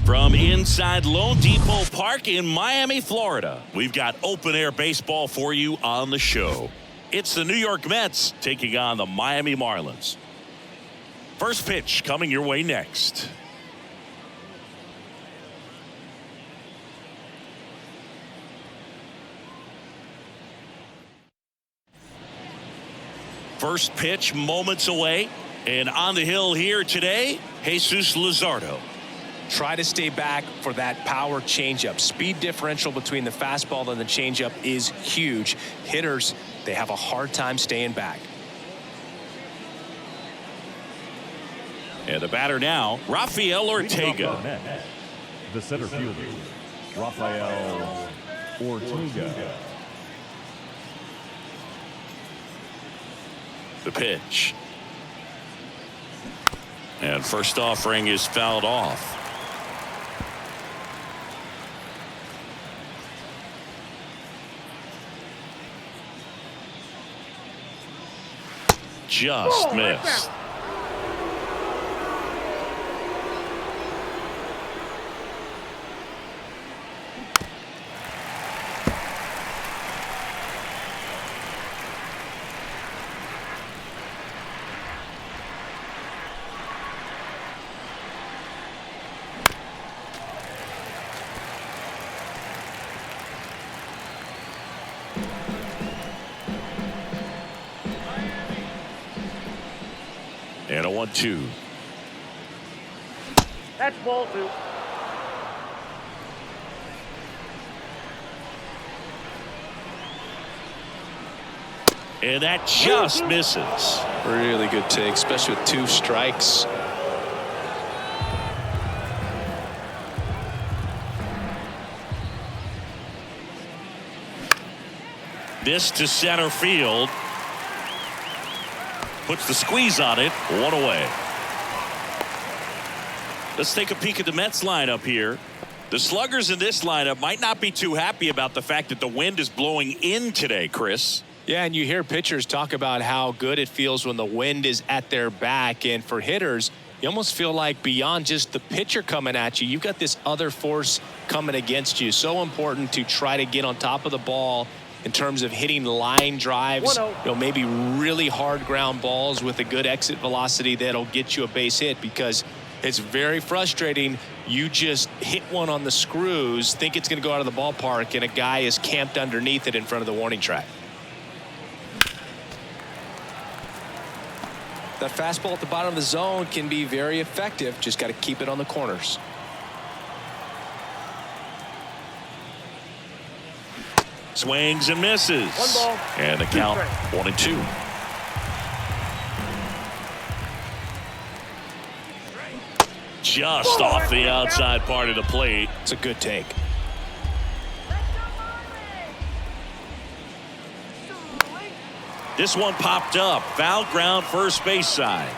From inside Lone Depot Park in Miami, Florida, we've got open-air baseball for you on the show. It's the New York Mets taking on the Miami Marlins. First pitch coming your way next. First pitch moments away, and on the hill here today, Jesus Luzardo. Try to stay back for that power changeup. Speed differential between the fastball and the changeup is huge. Hitters, they have a hard time staying back. And the batter now, Rafael Ortega. The center fielder, Rafael Ortega. The pitch. And first offering is fouled off. Just missed. And a 1-2. That's ball two. And that just misses. Really good take, especially with 2 strikes. This to center field. Puts the squeeze on it. 1 away. Let's take a peek at the Mets lineup here. The sluggers in this lineup might not be too happy about the fact that the wind is blowing in today, Chris. Yeah, and you hear pitchers talk about how good it feels when the wind is at their back. And for hitters, you almost feel like beyond just the pitcher coming at you, you've got this other force coming against you. So important to try to get on top of the ball in terms of hitting line drives, maybe really hard ground balls with a good exit velocity that'll get you a base hit, because it's very frustrating. You just hit one on the screws, think it's going to go out of the ballpark, and a guy is camped underneath it in front of the warning track. That fastball at the bottom of the zone can be very effective. Just got to keep it on the corners. Swings and misses. 1 ball. And the count 1-2. Just off the outside part of the plate. It's a good take. This one popped up. Foul ground first base side.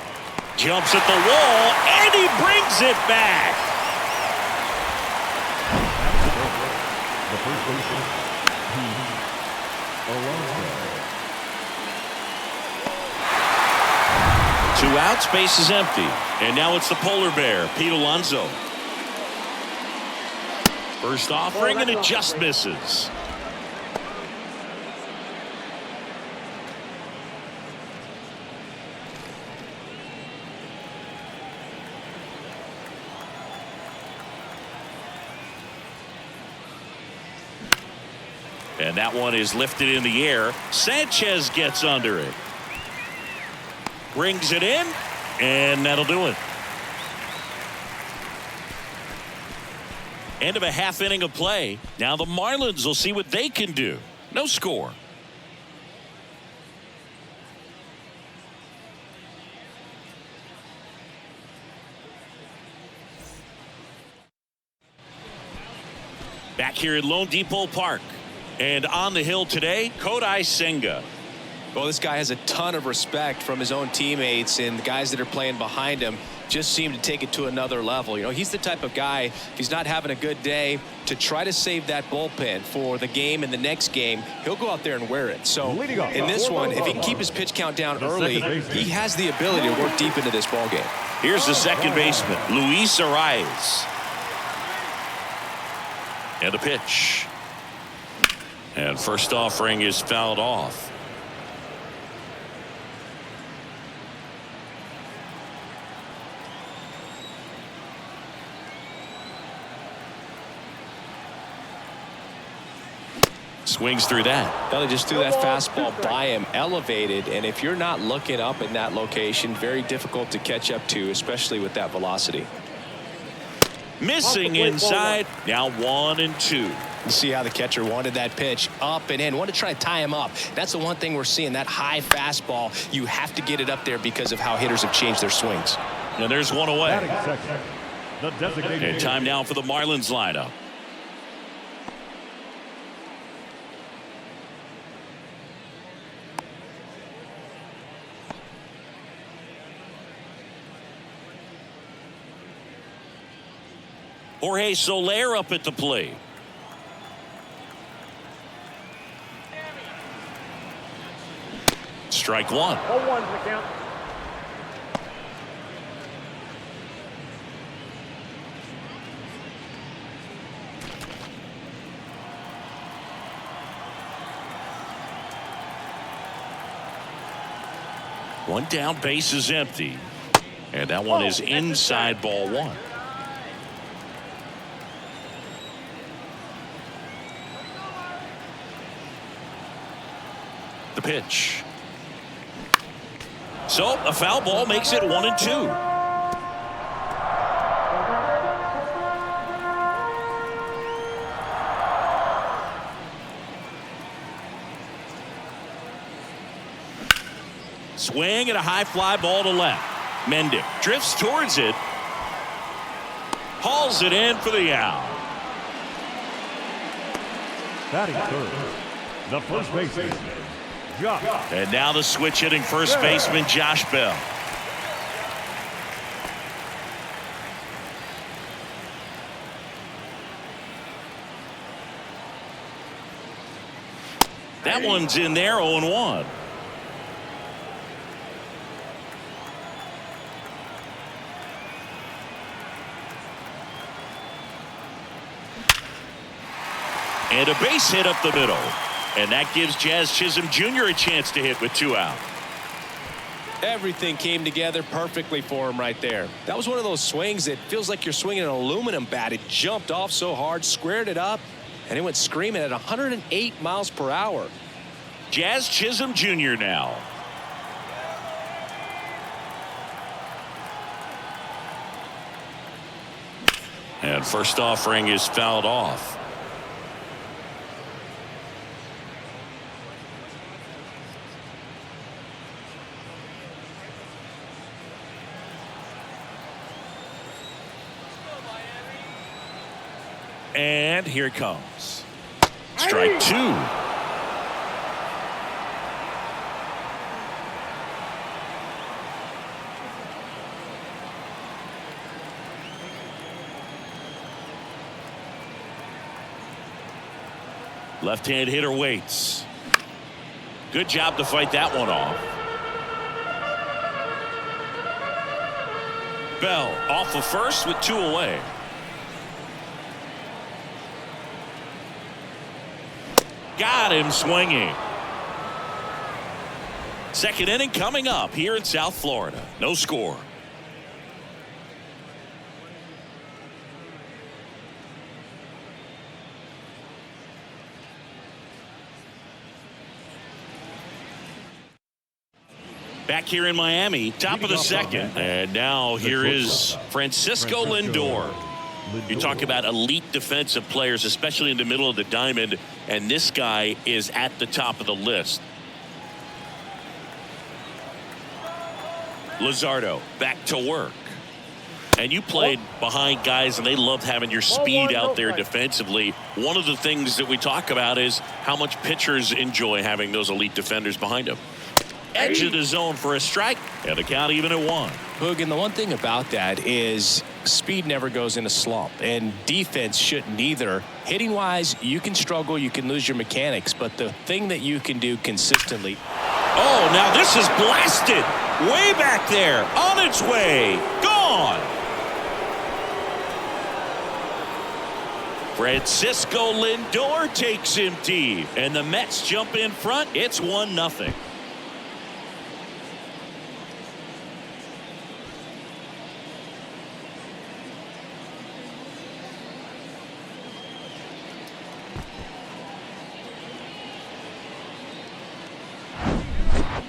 Jumps at the wall and he brings it back. The first baseman, Two outs, base is empty. And now it's the polar bear, Pete Alonso. First offering, and it just misses. And that one is lifted in the air. Sanchez gets under it. Brings it in, and that'll do it. End of a half inning of play. Now the Marlins will see what they can do. No score. Back here at Lone Depot Park. And on the hill today, Kodai Senga. Well, this guy has a ton of respect from his own teammates, and the guys that are playing behind him just seem to take it to another level. You know, he's the type of guy, if he's not having a good day, to try to save that bullpen for the game and the next game, he'll go out there and wear it. So in this one, if he can keep his pitch count down early, he has the ability to work deep into this ball game. Here's the second baseman, Luis Arias. And the pitch. And first offering is fouled off. Swings through that. They just threw that fastball by him, elevated, and if you're not looking up in that location, very difficult to catch up to, especially with that velocity. Missing inside. Now 1-2. You see how the catcher wanted that pitch up and in, wanted to try to tie him up. That's the one thing we're seeing, that high fastball. You have to get it up there because of how hitters have changed their swings. And there's one away. The And time now for the Marlins lineup. Jorge Soler up at the plate. Strike one. 0-1's the count. One down, base is empty. And that one is inside, ball one. The pitch. So a foul ball makes it 1-2. Swing and a high fly ball to left. Mendick drifts towards it. Hauls it in for the out. Batting third, the first baseman, Josh. And now the switch hitting first baseman Josh Bell. That one's in there, 0-1. And a base hit up the middle. And that gives Jazz Chisholm Jr. a chance to hit with 2 out. Everything came together perfectly for him right there. That was one of those swings that feels like you're swinging an aluminum bat. It jumped off so hard, squared it up, and it went screaming at 108 miles per hour. Jazz Chisholm Jr. now. And first offering is fouled off. And here it comes. Strike 2. Left-hand hitter waits. Good job to fight that one off. Bell off of first with 2 away. Got him swinging. Second inning coming up here in South Florida. No score. Back here in Miami, top of the second. And now here is Francisco Lindor. You talk about elite defensive players, especially in the middle of the diamond, and this guy is at the top of the list. Luzardo back to work. And you played behind guys, and they loved having your speed out there defensively. One of the things that we talk about is how much pitchers enjoy having those elite defenders behind them. Edge of the zone for a strike, and the count even at 1. Boog, and the one thing about that is speed never goes in a slump, and defense shouldn't either. Hitting-wise, you can struggle, you can lose your mechanics, but the thing that you can do consistently. Oh, now this is blasted. Way back there, on its way, gone. Francisco Lindor takes him deep, and the Mets jump in front. It's 1-0.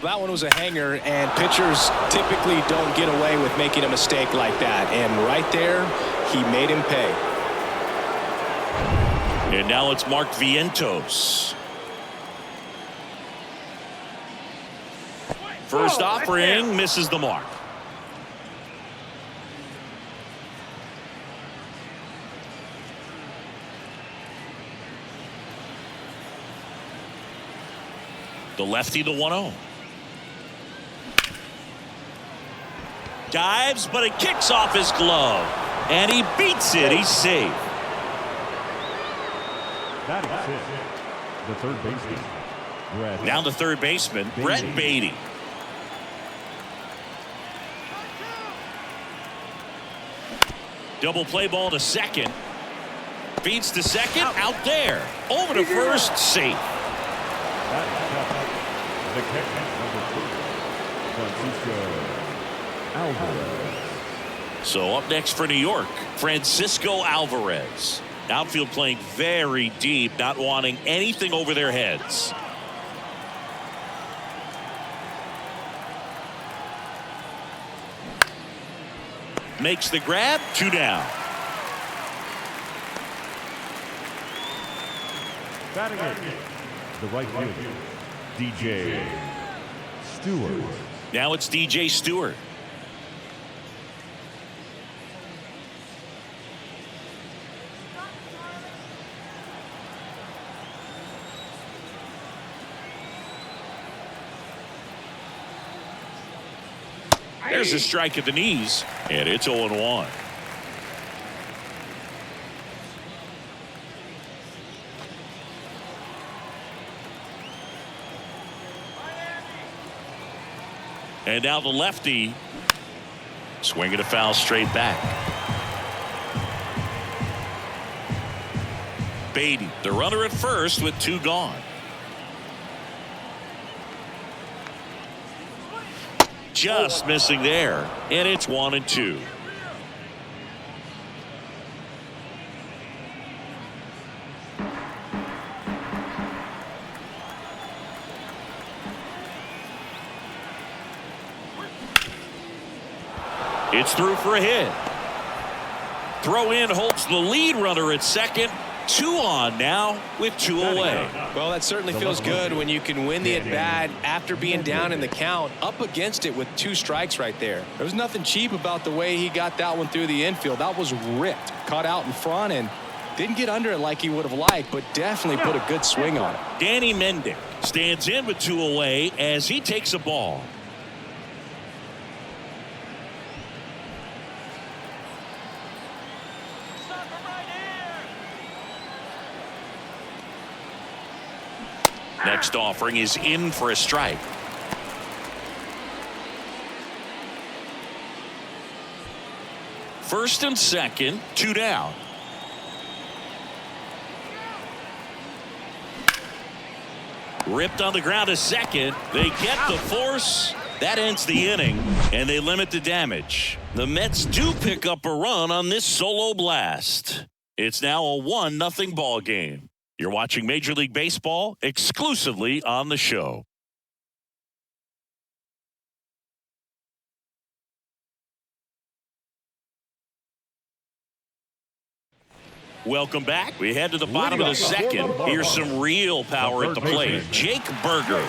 That one was a hanger, and pitchers typically don't get away with making a mistake like that. And right there, he made him pay. And now it's Mark Vientos. First offering misses the mark. The lefty, the 1-0. Dives, but it kicks off his glove. And he beats it. He's safe. Batting six, the third baseman. Now the third baseman, Brett Beatty. Double play ball to second. Feeds to second, out there. Over to first, safe. The catcher, number 2, Francisco Alvarez. So up next for New York, Francisco Alvarez. Outfield playing very deep, not wanting anything over their heads. Makes the grab, 2 down. Batting eighth, the right fielder, DJ Stewart. Now it's DJ Stewart. There's a strike at the knees, and it's 0-1. And now the lefty swinging a foul straight back. Beatty, the runner at first with 2 gone. Just missing there, and it's 1-2. It's through for a hit. Throw in holds the lead runner at second. 2 on now with 2 away. Well, that certainly feels good when you can win the at-bat after being down in the count, up against it with 2 strikes right there. There was nothing cheap about the way he got that one through the infield. That was ripped, caught out in front, and didn't get under it like he would have liked, but definitely put a good swing on it. Danny Mendick stands in with 2 away as he takes a ball. Next offering is in for a strike. First and second, 2 down. Ripped on the ground to second. They get the force. That ends the inning, and they limit the damage. The Mets do pick up a run on this solo blast. It's now a 1-0 ball game. You're watching Major League Baseball exclusively on the show. Welcome back. We head to the bottom of the second. Here's some real power at the plate. Jake Burger.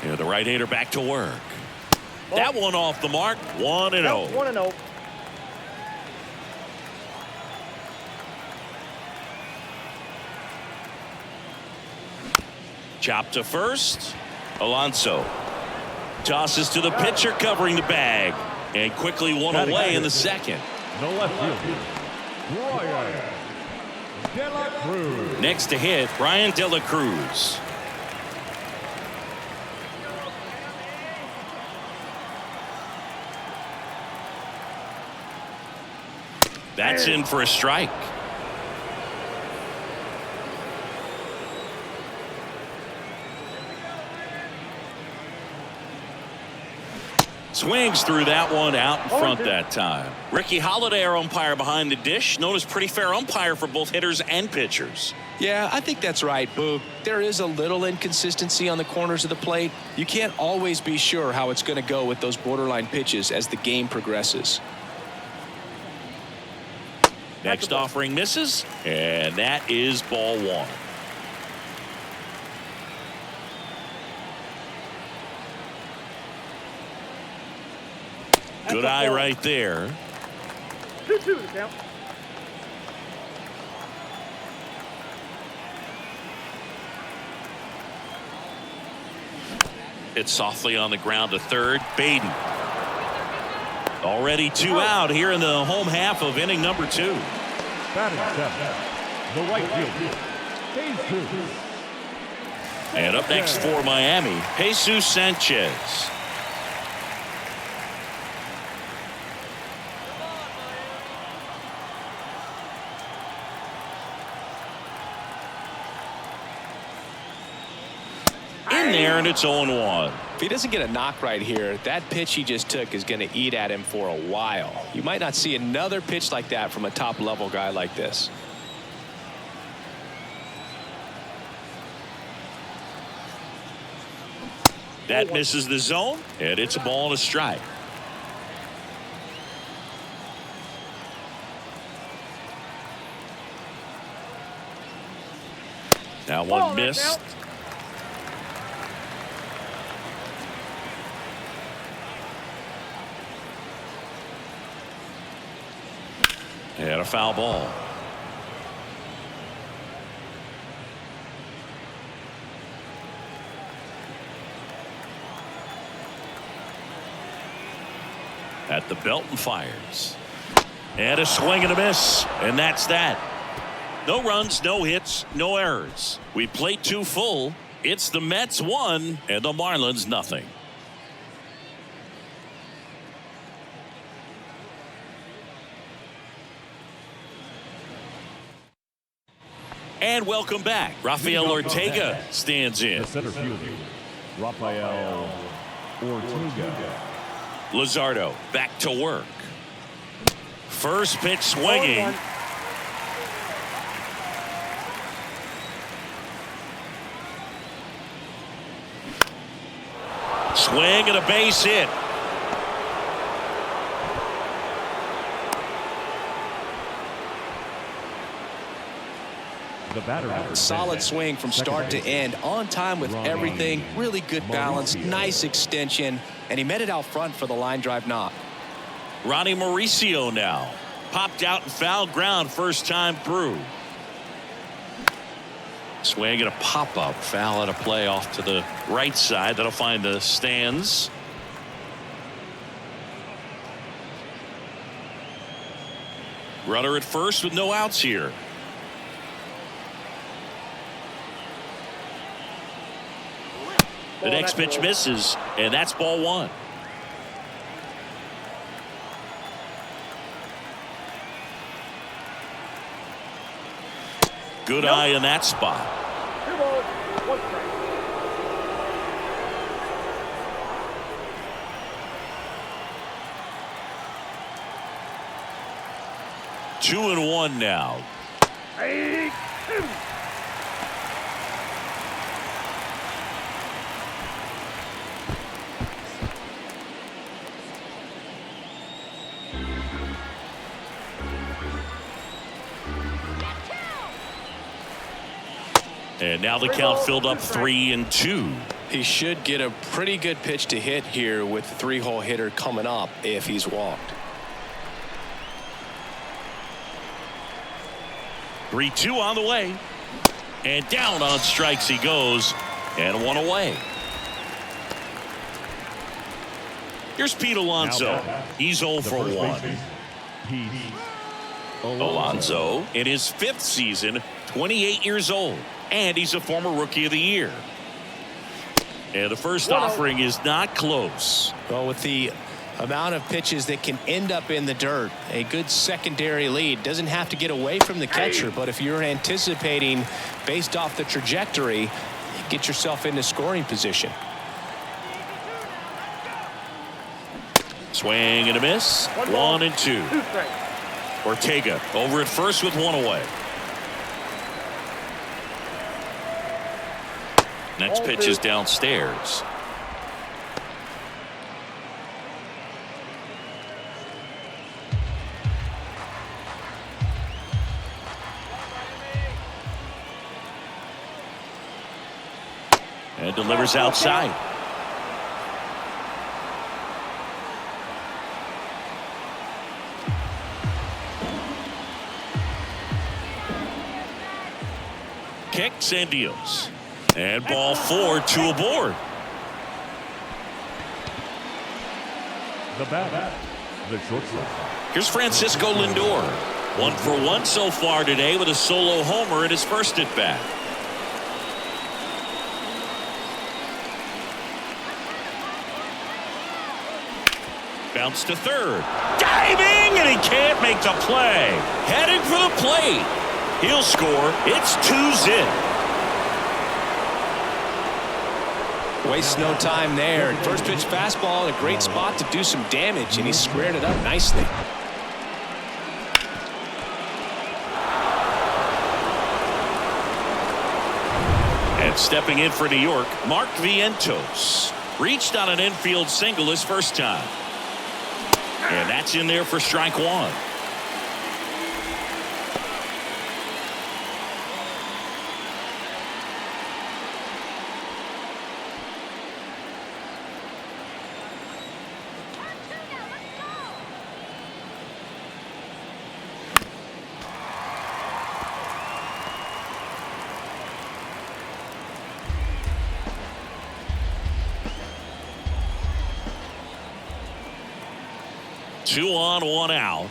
And the right-hander back to work. That one off the mark. 1-0. 1-0. Chop to first. Alonso tosses to the pitcher covering the bag. And quickly one away in the second. The left fielder, Brian De La Cruz. Next to hit, Brian De La Cruz. That's in for a strike. Swings through that one out in front that time. Ricky Holiday, our umpire behind the dish, known as pretty fair umpire for both hitters and pitchers. Yeah, I think that's right, Boog. There is a little inconsistency on the corners of the plate. You can't always be sure how it's going to go with those borderline pitches as the game progresses. Next offering misses, and that is ball one. Good eye right there. 2-2 the count. Hit softly on the ground to third. Baden. Already 2 out here in the home half of inning number 2. Batting seventh, the right fielder, Jesus. And up next for Miami, Jesus Sanchez. In there, and it's 0-1. If he doesn't get a knock right here, that pitch he just took is going to eat at him for a while. You might not see another pitch like that from a top-level guy like this. That misses the zone, and it's a ball and a strike. Now one missed. And a foul ball. At the belt and fires. And a swing and a miss. And that's that. No runs, no hits, no errors. We played 2 full. It's the Mets 1 and the Marlins nothing. And welcome back. Rafael Ortega stands in. The center fielder, Rafael Ortega. Luzardo back to work. First pitch swinging. Swing and a base hit. The batter. Solid swing from start to end, on time with everything. Really good balance, nice extension, and he met it out front for the line drive knock. Ronnie Mauricio now popped out and foul ground first time through. Swing and a pop-up foul at a play off to the right side. That'll find the stands. Runner at first with no outs here. The next pitch misses, and that's ball one. Good eye in that spot. 2 balls, 1 strike. Two and one now. 3-2. And now the count filled up 3-2. He should get a pretty good pitch to hit here with the 3-hole hitter coming up if he's walked. 3-2 on the way. And down on strikes he goes. And one away. Here's Pete Alonso. He's 0 for 1. Alonso in his 5th season, 28 years old. And he's a former Rookie of the Year. And the first offering is not close. Well, with the amount of pitches that can end up in the dirt, a good secondary lead doesn't have to get away from the catcher, but if you're anticipating based off the trajectory, get yourself into scoring position. Swing and a miss. 1-2. Ortega over at first with one away. Next pitch is downstairs. And delivers outside. Kicks and deals. And ball 4, 2 aboard. The bat, the shortstop. Here's Francisco Lindor. 1 for 1 so far today with a solo homer in his first at bat. Bounce to third. Diving, and he can't make the play. Heading for the plate. He'll score. It's 2-zip. Wastes no time there. First pitch fastball in a great spot to do some damage, and he squared it up nicely. And stepping in for New York, Mark Vientos. Reached on an infield single his first time. And that's in there for strike 1. Two on, one out.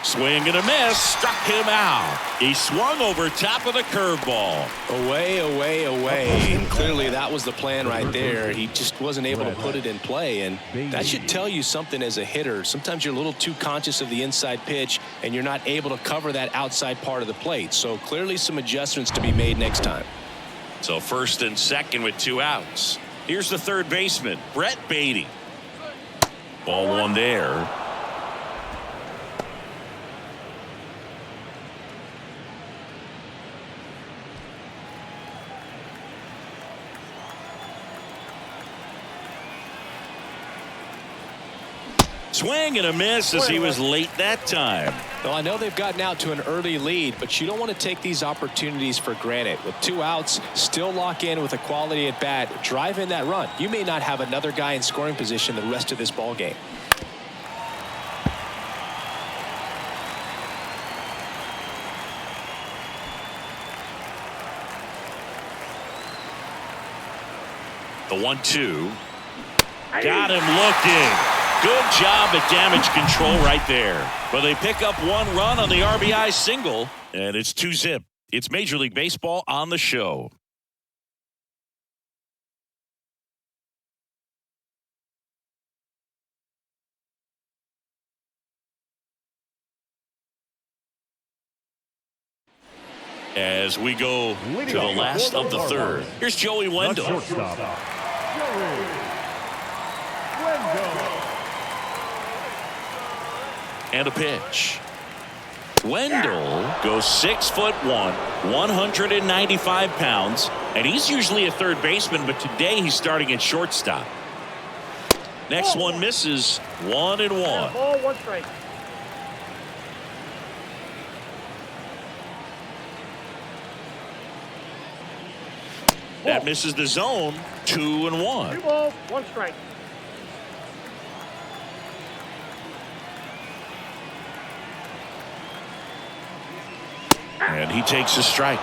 Swing and a miss. Struck him out. He swung over top of the curveball. Away, away, away. And clearly that was the plan right there. He just wasn't able to put it in play. And that should tell you something as a hitter. Sometimes you're a little too conscious of the inside pitch and you're not able to cover that outside part of the plate. So clearly some adjustments to be made next time. So first and second with 2 outs. Here's the third baseman, Brett Beatty. Ball 1 there. Swing and a miss as he was late that time. Well, I know they've gotten out to an early lead, but you don't want to take these opportunities for granted. With 2 outs, still lock in with a quality at bat, drive in that run. You may not have another guy in scoring position the rest of this ball game. The 1-2. Got him looking. Good job at damage control right there. But they pick up 1 run on the RBI single, and it's 2-zip. It's Major League Baseball on the show. As we go to the last of the third, here's Joey Wendell. Shortstop, Joey Wendell. And a pitch. Wendell goes 6'1", 195 pounds, and he's usually a third baseman, but today he's starting at shortstop. Next one misses. 1-1. Ball 1 strike. That misses the zone. 2-1. 2 balls, 1 strike. And he takes a strike.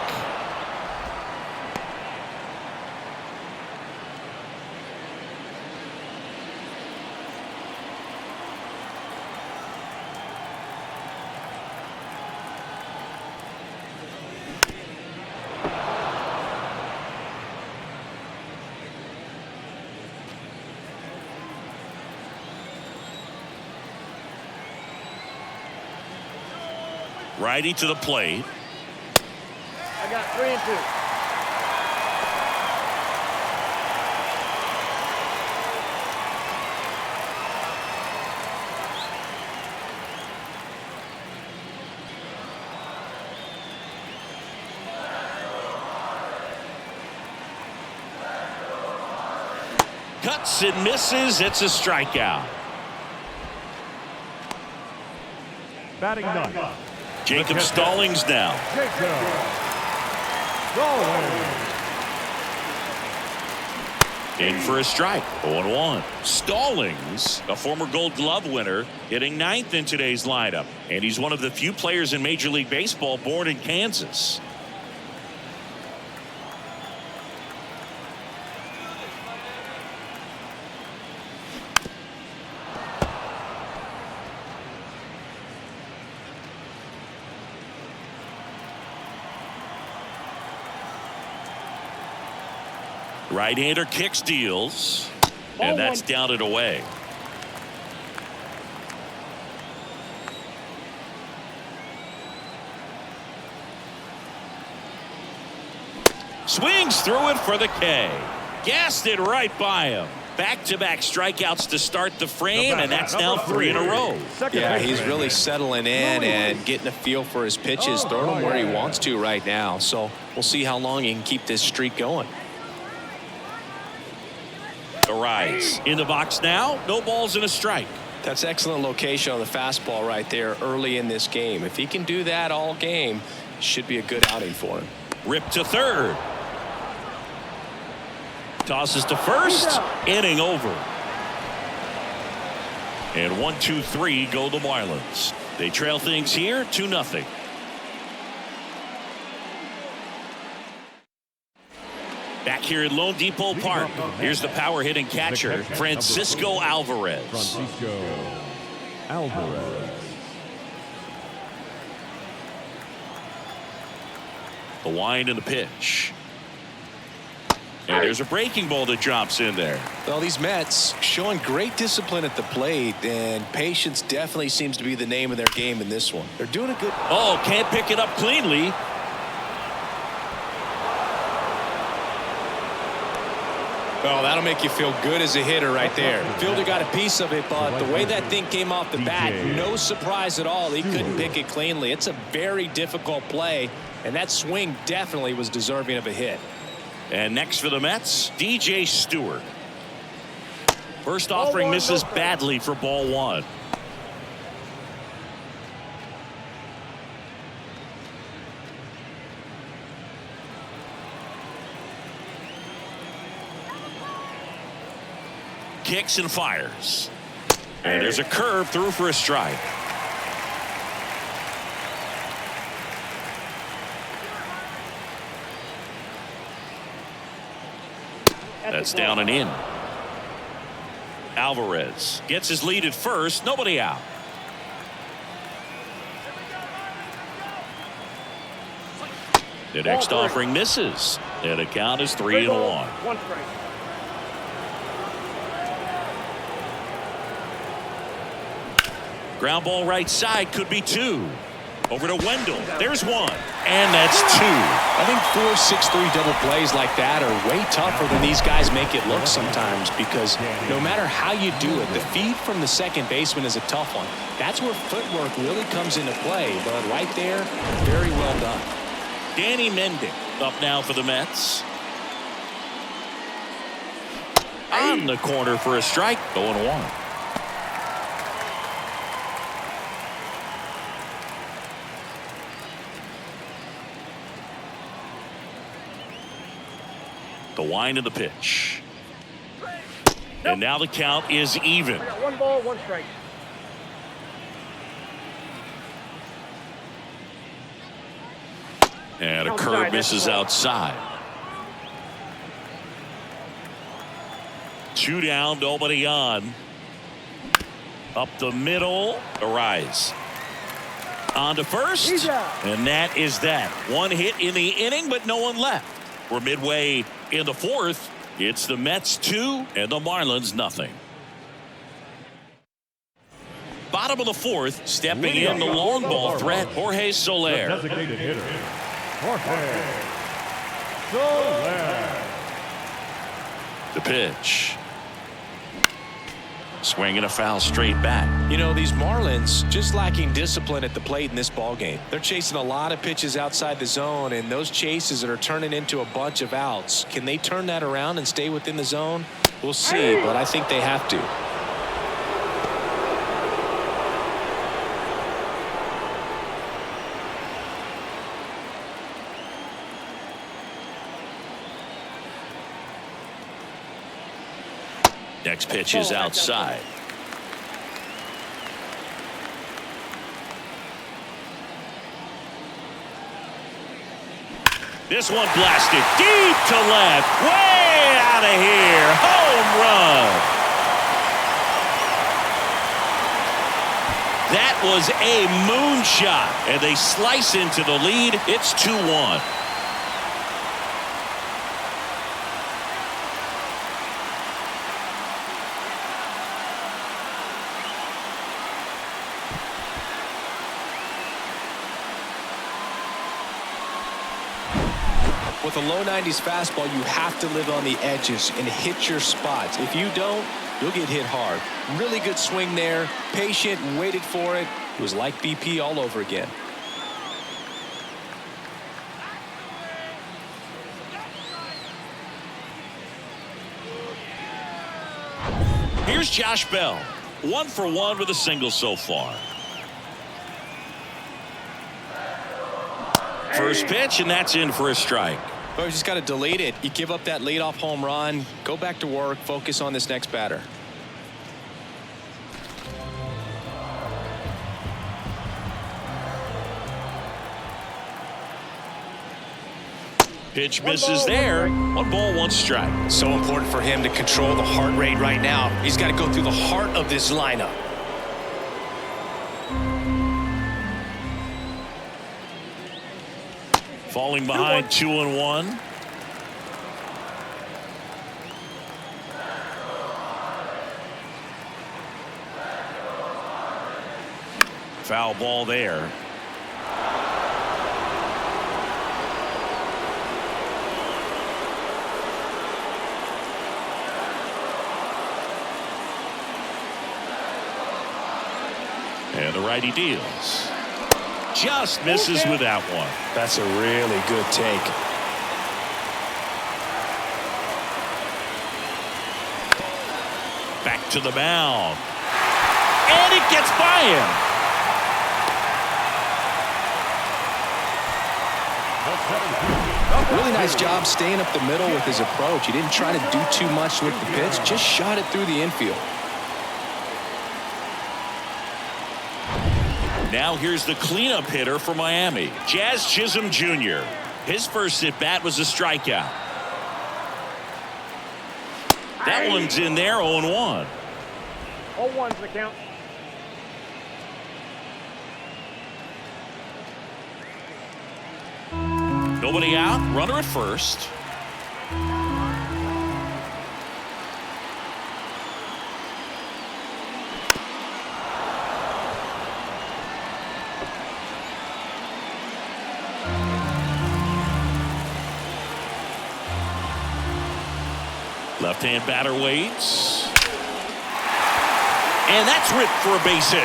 Righty to the plate. I got 3 and 2. Cuts and misses. It's a strikeout. Batting ninth. Jacob Stallings now. Jacob Stallings. In for a strike. 0-1. Stallings, a former Gold Glove winner, hitting ninth in today's lineup. And he's one of the few players in Major League Baseball born in Kansas. Right-hander kicks, deals, and that's down and away. Swings through it for the K. Gassed it right by him. Back-to-back strikeouts to start the frame, and that's now 3 in a row. Yeah, he's really settling in and getting a feel for his pitches, throwing them where he wants to right now. So we'll see how long he can keep this streak going. The rise in the box now. No balls and a strike. That's excellent location on the fastball right there early in this game. If he can do that all game, it should be a good outing for him. Rip to third. Tosses to first. Inning over. And 1-2-3 go the Marlins. They trail things here 2-0. Back here at Lone Depot Park, here's the power hitting catcher, Francisco Alvarez. Francisco Alvarez. The wind and the pitch. And there's a breaking ball that drops in there. Well, these Mets showing great discipline at the plate, and patience definitely seems to be the name of their game in this one. They're doing a good. Oh, can't pick it up cleanly. Oh, that'll make you feel good as a hitter right there. Fielder got a piece of it, but the way that thing came off the bat, no surprise at all. He couldn't pick it cleanly. It's a very difficult play, and that swing definitely was deserving of a hit. And next for the Mets, DJ Stewart. First offering misses badly for ball 1. Kicks and fires. And there's a curve through for a strike. That's down and in. Alvarez gets his lead at first. Nobody out. The next offering misses. And the count is 3-1. 1 strike. Ground ball right side, could be 2. Over to Wendell. There's 1. And that's 2. I think 4-6-3 double plays like that are way tougher than these guys make it look sometimes, because no matter how you do it, the feed from the second baseman is a tough one. That's where footwork really comes into play. But right there, very well done. Danny Mendick up now for the Mets. On the corner for a strike. 0-1. The wind of the pitch. And now the count is even. I got 1 ball, 1 strike. And a Outside, curve that's misses the ball. outside. 2 down, nobody on. Up the middle, a rise. On to first, He's out. and that is that. 1 hit in the inning, but no one left. We're midway in the 4th. It's the Mets 2 and the Marlins nothing. Bottom of the 4th, stepping in the long ball threat, Jorge Soler. Designated hitter, Jorge Soler. The pitch. Swinging a foul straight back. You know, these Marlins just lacking discipline at the plate in this ball game. They're chasing a lot of pitches outside the zone, and those chases that are turning into a bunch of outs. Can they turn that around and stay within the zone? We'll see, but I think they have to. Next pitch is outside. This one blasted deep to left. Way out of here. Home run. That was a moonshot. And they slice into the lead. It's 2-1. With a low 90s fastball, you have to live on the edges and hit your spots. If you don't, you'll get hit hard. Really good swing there. Patient, waited for it. It was like BP all over again. Here's Josh Bell. 1 for 1 with a single so far. First pitch, and that's in for a strike. But you just got to delete it. You give up that leadoff home run, go back to work, focus on this next batter. Pitch misses there. 1 ball, 1 strike. So important for him to control the heart rate right now. He's got to go through the heart of this lineup. Falling behind 2-1. Foul ball there. And the righty deals. Just misses with that one. That's a really good take. Back to the mound. And it gets by him. Really nice job staying up the middle with his approach. He didn't try to do too much with the pitch, just shot it through the infield. Now here's the cleanup hitter for Miami, Jazz Chisholm Jr. His first at bat was a strikeout. That one's in there, 0-1. 0-1's the count. Nobody out, runner at first. Left-hand batter waits. And that's ripped for a base hit.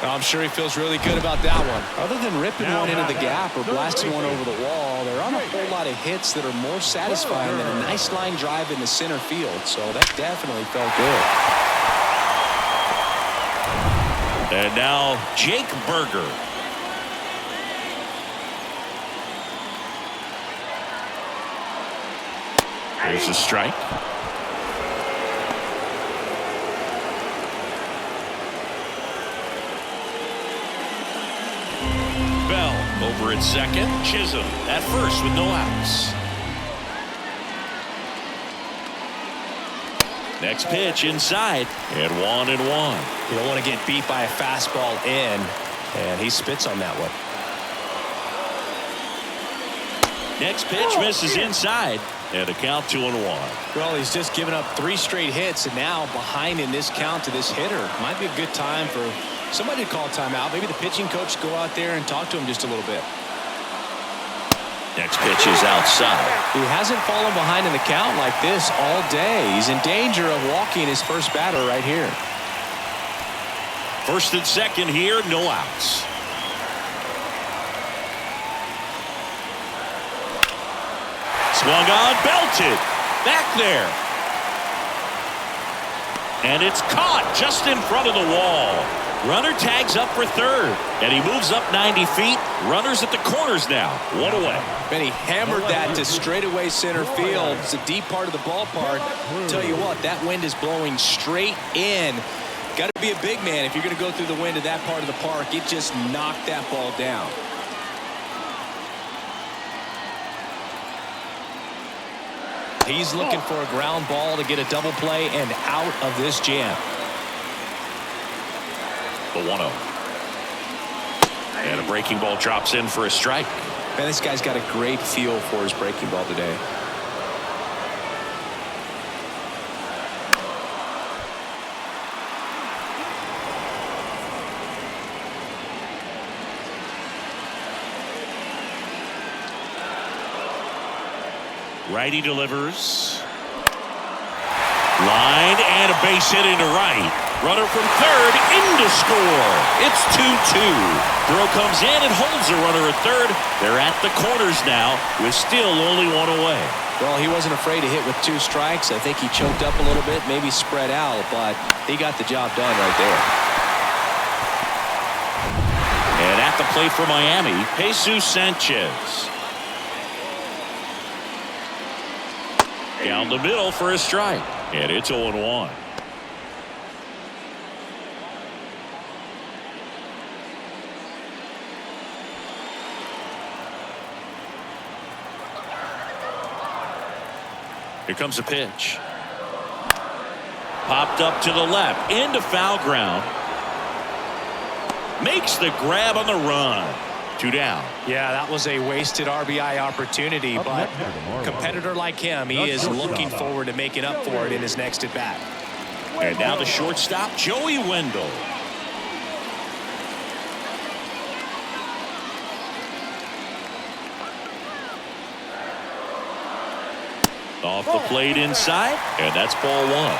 I'm sure he feels really good about that one. Other than ripping one into the gap or blasting one over the wall, there aren't a whole lot of hits that are more satisfying than a nice line drive into center field. So that definitely felt good. And now Jake Berger. There's a strike. Bell over at second. Chisholm at first with no outs. Next pitch inside, and 1-1. You don't want to get beat by a fastball in, and he spits on that one. Next pitch misses inside, and a count 2-1. Well, he's just given up 3 straight hits, and now behind in this count to this hitter. Might be a good time for somebody to call timeout. Maybe the pitching coach go out there and talk to him just a little bit. Next pitch is outside. He hasn't fallen behind in the count like this all day. He's in danger of walking his first batter right here. First and second here, no outs. Swung on, belted. Back there. And it's caught just in front of the wall. Runner tags up for third, and he moves up 90 feet. Runners at the corners now. 1 away. And he hammered that to straightaway center field. It's a deep part of the ballpark. Tell you what, that wind is blowing straight in. Got to be a big man if you're going to go through the wind of that part of the park. It just knocked that ball down. He's looking for a ground ball to get a double play and out of this jam. The 1-0. And a breaking ball drops in for a strike. Man, this guy's got a great feel for his breaking ball today. Righty delivers. Line and a base hit into right. Runner from third in to score. It's 2-2. Throw comes in and holds the runner at third. They're at the corners now with still only 1 away. Well, he wasn't afraid to hit with 2 strikes. I think he choked up a little bit, maybe spread out, but he got the job done right there. And at the plate for Miami, Jesus Sanchez. Down the middle for a strike. And it's 0-1. Here comes a pitch. Popped up to the left. Into foul ground. Makes the grab on the run. 2 down. Yeah, that was a wasted RBI opportunity, but a competitor like him, he is looking forward to making up for it in his next at bat. And now the shortstop, Joey Wendell. Off the plate inside, and that's ball 1.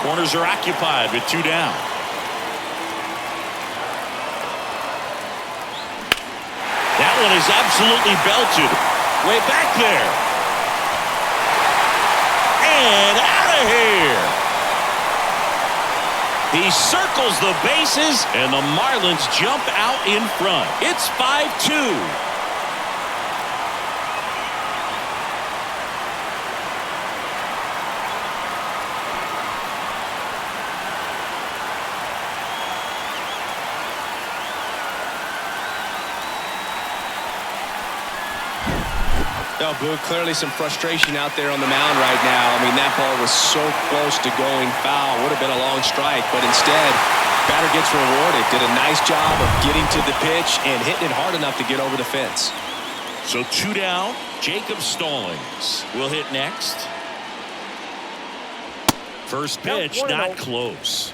Corners are occupied with 2 down. That one is absolutely belted. Way back there. And out of here. He circles the bases, and the Marlins jump out in front. It's 5-2. No, Boo, clearly some frustration out there on the mound right now. I mean, that ball was so close to going foul. Would have been a long strike, but instead, batter gets rewarded. Did a nice job of getting to the pitch and hitting it hard enough to get over the fence. So 2 down. Jacob Stallings will hit next. First pitch, not close.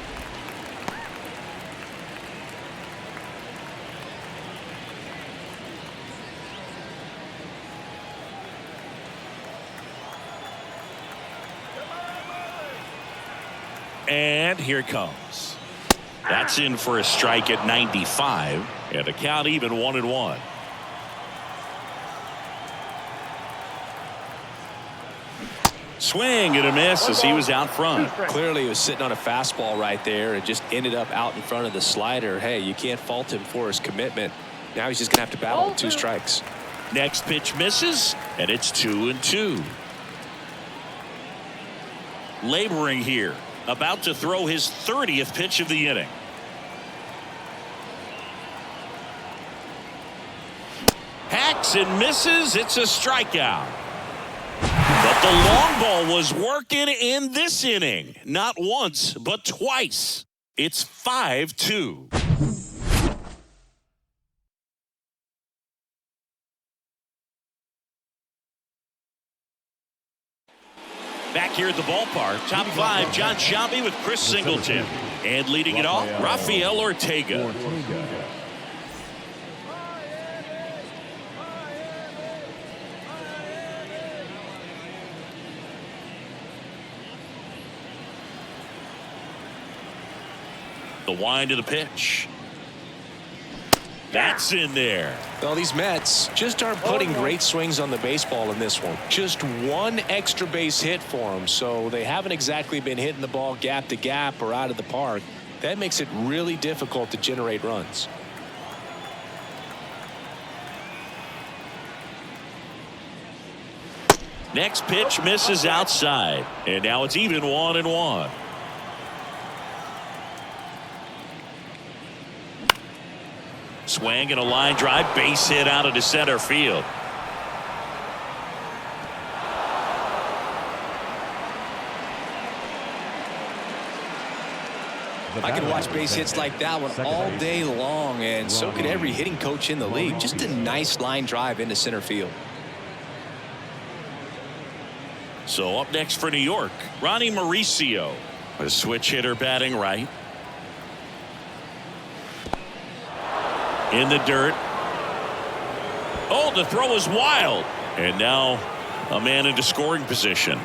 And here it comes. That's in for a strike at 95, and the count even 1-1. Swing and a miss as he was out front. Clearly he was sitting on a fastball right there and just ended up out in front of the slider. Hey, you can't fault him for his commitment. Now he's just gonna have to battle with 2 strikes. Next pitch misses, and it's 2-2. laboring here, about to throw his 30th pitch of the inning. Hacks and misses. It's a strikeout. But the long ball was working in this inning. Not once, but twice. It's 5-2. Back here at the ballpark, top five, John Shelby with Chris Singleton. And leading it off, Rafael Ortega. The wind of the pitch. That's in there. Well, these Mets just aren't putting great swings on the baseball in this one. Just one extra base hit for them, so they haven't exactly been hitting the ball gap to gap or out of the park. That makes it really difficult to generate runs. Next pitch misses outside, and now it's even 1-1. Swing and a line drive, base hit out into center field. I could watch base hits like that one all day long, and so could every hitting coach in the league. Just a nice line drive into center field. So up next for New York, Ronnie Mauricio, a switch hitter batting right. In the dirt. Oh, the throw is wild. And now a man into scoring position.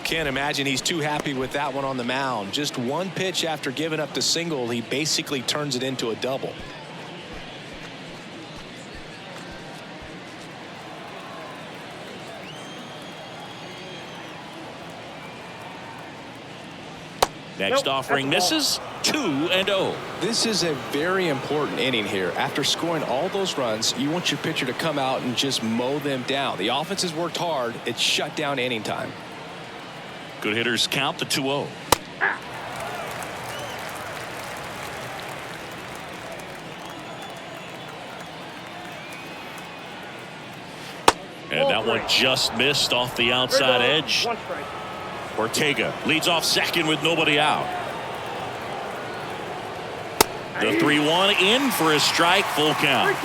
Can't imagine he's too happy with that one on the mound. Just one pitch after giving up the single, he basically turns it into a double. Next offering misses. 2-0. This is a very important inning here. After scoring all those runs, you want your pitcher to come out and just mow them down. The offense has worked hard. It's shut down inning time. Good hitters count the 2-0. And that one just missed off the outside edge. Ortega leads off second with nobody out. The 3-1 in for a strike, full count.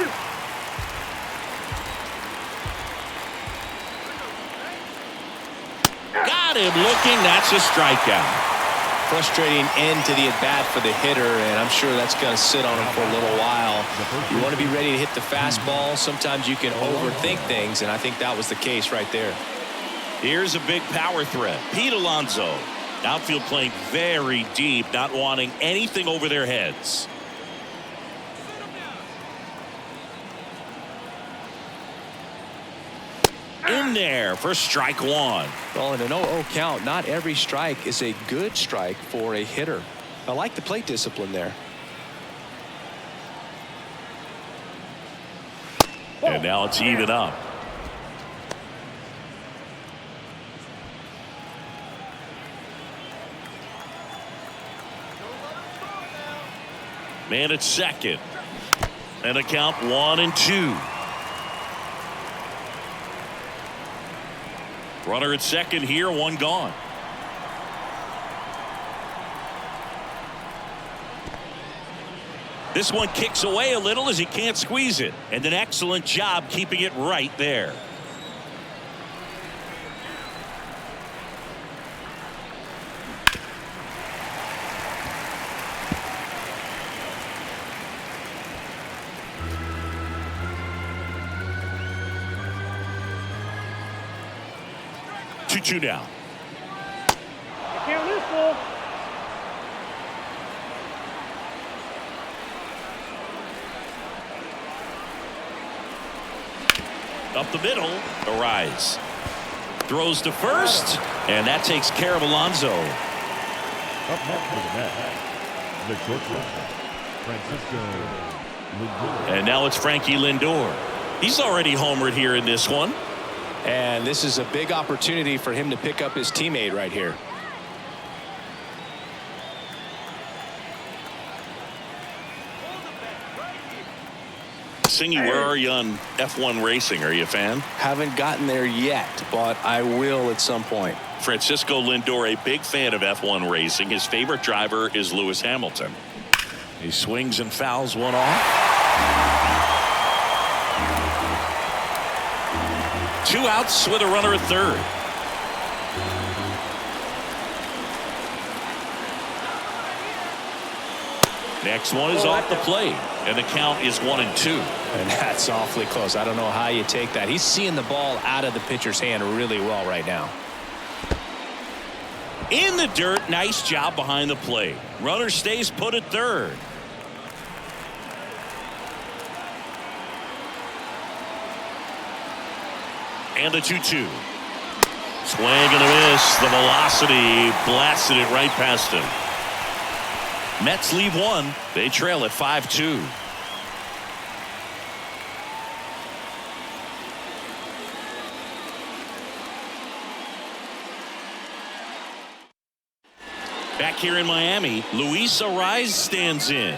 Got him looking. That's a strikeout. Frustrating end to the at-bat for the hitter, and I'm sure that's going to sit on him for a little while. You want to be ready to hit the fastball. Sometimes you can overthink things, and I think that was the case right there. Here's a big power threat. Pete Alonso. Outfield playing very deep, not wanting anything over their heads. In there for strike one. Well, in an 0-0 count, not every strike is a good strike for a hitter. I like the plate discipline there. And now it's even up. Man at second. And a count 1-2. Runner at second here, one gone. This one kicks away a little as he can't squeeze it. And an excellent job keeping it right there. Two now. You can't lose, Bull. Up the middle, a rise. Throws to first, and that takes care of Alonso. Up next for the Mets, the shortstop, Francisco Lindor. And now it's Frankie Lindor. He's already homered here in this one. And this is a big opportunity for him to pick up his teammate right here. Singy, where are you on F1 racing? Are you a fan? Haven't gotten there yet, but I will at some point. Francisco Lindor, a big fan of F1 racing. His favorite driver is Lewis Hamilton. He swings and fouls one off. 2 outs with a runner at third. Next one is off the plate, and the count is 1-2. And that's awfully close. I don't know how you take that. He's seeing the ball out of the pitcher's hand really well right now. In the dirt, nice job behind the plate. Runner stays put at third. And the 2-2. Swing and a miss. The velocity blasted it right past him. Mets leave one. They trail at 5-2. Back here in Miami, Luis Ariz stands in.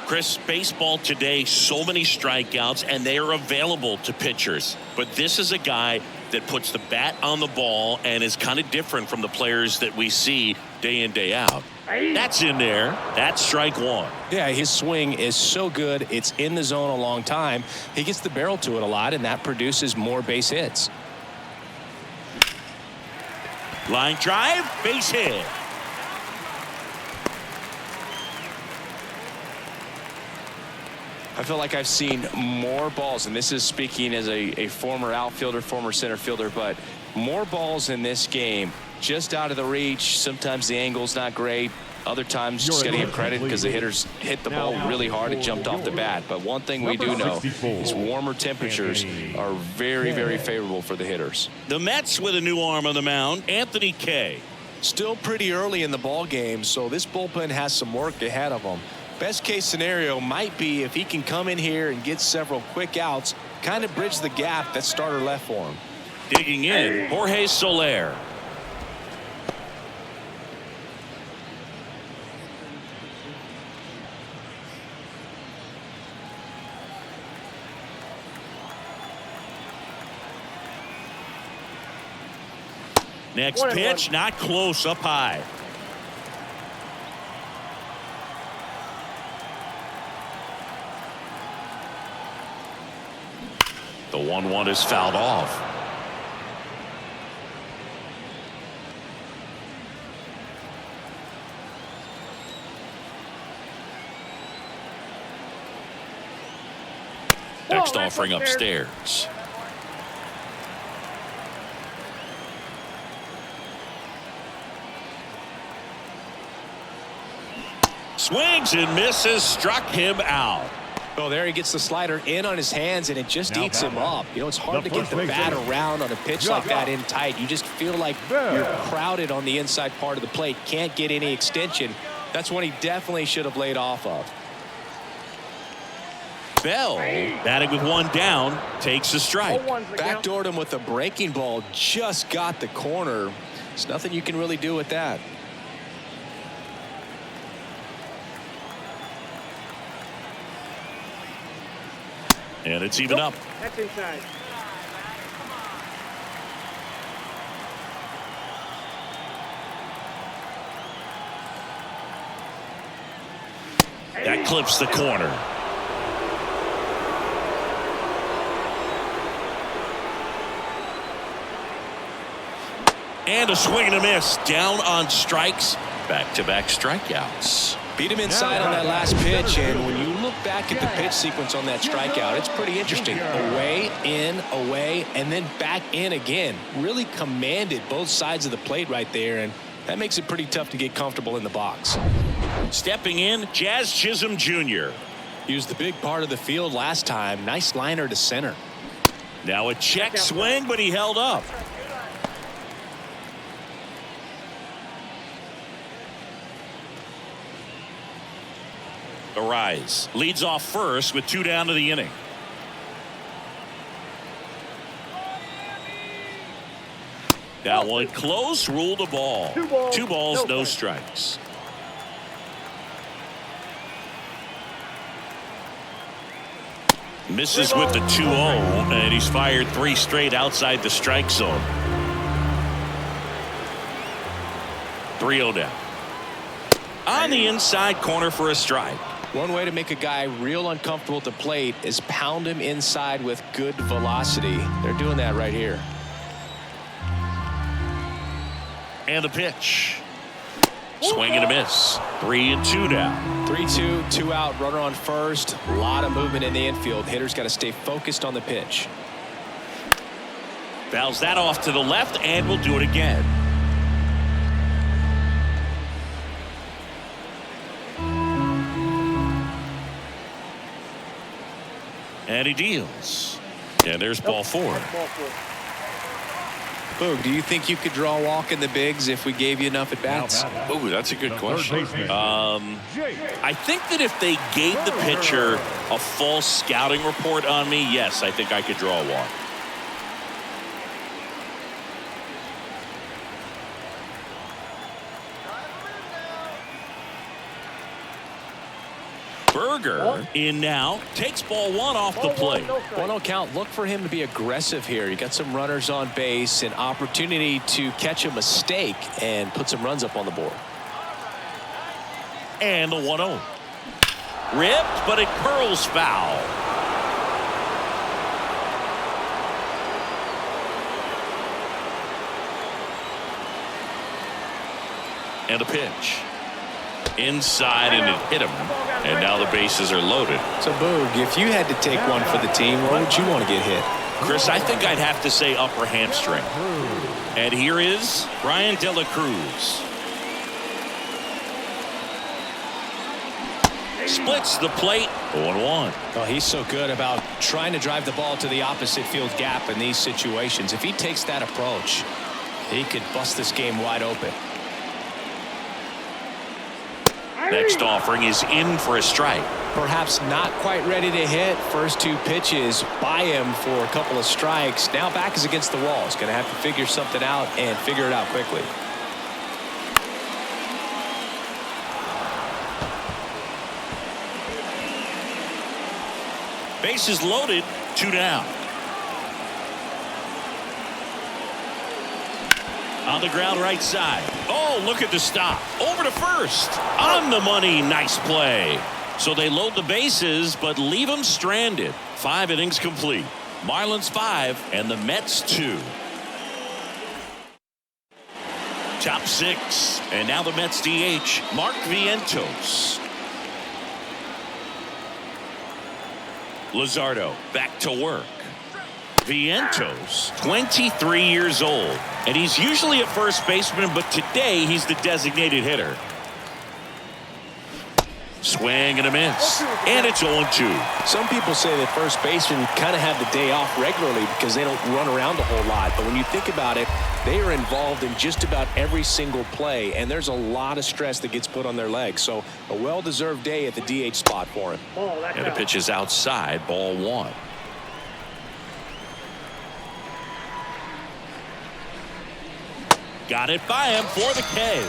Chris, baseball today, so many strikeouts, and they are available to pitchers. But this is a guy that puts the bat on the ball and is kind of different from the players that we see day in, day out. That's in there. That's strike one. Yeah, his swing is so good. It's in the zone a long time. He gets the barrel to it a lot, and that produces more base hits. Line drive, base hit. I feel like I've seen more balls, and this is speaking as a former outfielder, former center fielder, but more balls in this game just out of the reach. Sometimes the angle's not great. Other times just got to give credit because the hitters hit the ball really hard and jumped off the bat. But one thing we do know is warmer temperatures are very, very favorable for the hitters. The Mets with a new arm on the mound, Anthony Kay. Still pretty early in the ball game, so this bullpen has some work ahead of them. Best case scenario might be if he can come in here and get several quick outs, kind of bridge the gap that starter left for him. Digging in, Jorge Soler. Next pitch, not close, up high. The 1-1 is fouled off. Next offering upstairs. Swings and misses, struck him out. Oh, there he gets the slider in on his hands, and it just eats him up. You know, it's hard to get the bat around on a pitch like that in tight. You just feel like you're crowded on the inside part of the plate. Can't get any extension. That's one he definitely should have laid off of. Bell, batting with one down, takes a strike. Backdoored him with a breaking ball. Just got the corner. There's nothing you can really do with that. And it's even up. That's inside. That clips the corner. And a swing and a miss. Down on strikes. Back-to-back strikeouts. Beat him inside on that last pitch, and when you look back at the pitch sequence on that strikeout, it's pretty interesting. Away, in, away, and then back in again. Really commanded both sides of the plate right there, and that makes it pretty tough to get comfortable in the box. Stepping in, Jazz Chisholm Jr. He was the big part of the field last time. Nice liner to center. Now a check swing, but he held up. Ariz leads off first with 2 down to the inning. That one close, ruled a ball. 2 balls, no strikes. Misses with the 2-0, and he's fired 3 straight outside the strike zone. 3-0 down. On the inside corner for a strike. One way to make a guy real uncomfortable at the plate is pound him inside with good velocity. They're doing that right here. And the pitch. Swing and a miss. 3-2 down. 3-2, 2 out, runner on first. A lot of movement in the infield. Hitter's got to stay focused on the pitch. Fouls that off to the left, and we'll do it again. And he deals. And there's ball 4. Boog, do you think you could draw a walk in the bigs if we gave you enough at bats? Oh, that's a good question. I think that if they gave the pitcher a full scouting report on me, yes, I think I could draw a walk. Berger in now, takes ball 1 off the plate. 1-0 count. Look for him to be aggressive here. You got some runners on base, an opportunity to catch a mistake and put some runs up on the board. And the 1-0. Ripped, but it curls foul. And a pitch. Inside, and it hit him. And now the bases are loaded. So, Boog, if you had to take one for the team, where would you want to get hit? Chris, I think I'd have to say upper hamstring. And here is Ryan De La Cruz. Splits the plate. 0-1. Oh, he's so good about trying to drive the ball to the opposite field gap in these situations. If he takes that approach, he could bust this game wide open. Next offering is in for a strike. Perhaps not quite ready to hit. First 2 pitches by him for a couple of strikes. Now back is against the wall. He's going to have to figure something out and figure it out quickly. Bases loaded. 2 down. On the ground right side. Oh, look at the stop. Over to first. On the money. Nice play. So they load the bases, but leave them stranded. 5 innings complete. Marlins 5 and the Mets 2. Top 6. And now the Mets DH, Mark Vientos. Luzardo back to work. Vientos, 23 years old, and he's usually a first baseman, but today he's the designated hitter. Swing and a miss, and it's 0-2. Some people say that first basemen kind of have the day off regularly because they don't run around a whole lot. But when you think about it, they are involved in just about every single play, and there's a lot of stress that gets put on their legs. So a well-deserved day at the DH spot for him. And the pitch is outside, ball 1. Got it by him for the K.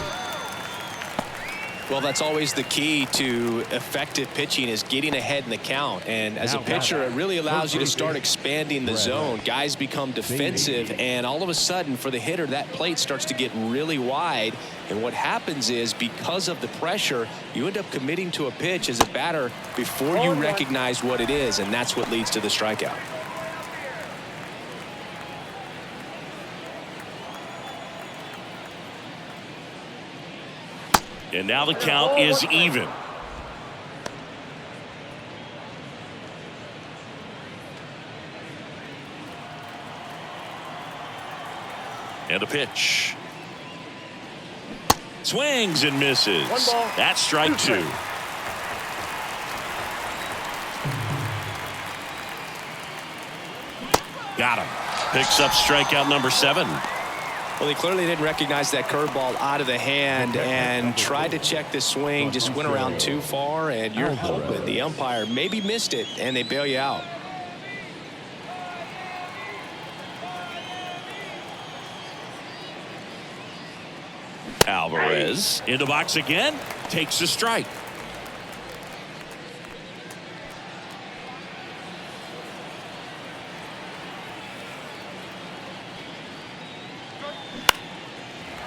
Well, that's always the key to effective pitching is getting ahead in the count. And as a pitcher, it really allows you to start expanding the zone. Guys become defensive, and all of a sudden, for the hitter, that plate starts to get really wide. And what happens is, because of the pressure, you end up committing to a pitch as a batter before you recognize what it is, and that's what leads to the strikeout. And now the count is even. And a pitch. Swings and misses. That's strike 2. Got him. Picks up strikeout number 7. Well, they clearly didn't recognize that curveball out of the hand and tried to check the swing, just went around too far, and you're hoping the umpire maybe missed it, and they bail you out. Alvarez in the box again, takes a strike.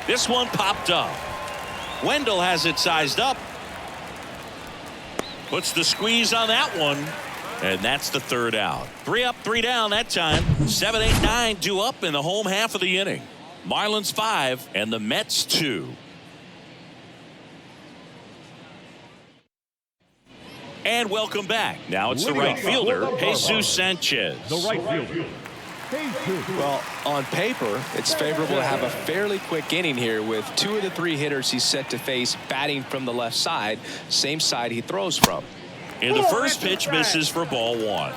This one popped up. Wendell has it sized up. Puts the squeeze on that one. And that's the third out. 3 up, 3 down that time. 7, 8, 9 due up in the home half of the inning. Marlins 5 and the Mets 2. And welcome back. Now it's the right fielder, Jesus Sanchez. The right fielder. Well, on paper, it's favorable to have a fairly quick inning here with 2 of the 3 hitters he's set to face batting from the left side, same side he throws from. And the first pitch misses for ball 1.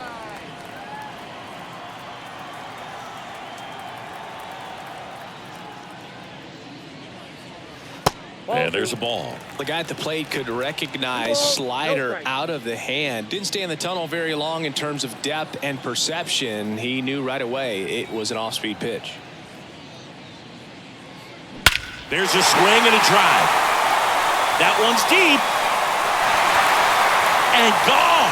And there's a ball. The guy at the plate could recognize slider out of the hand. Didn't stay in the tunnel very long in terms of depth and perception. He knew right away it was an off-speed pitch. There's a swing and a drive. That one's deep. And gone.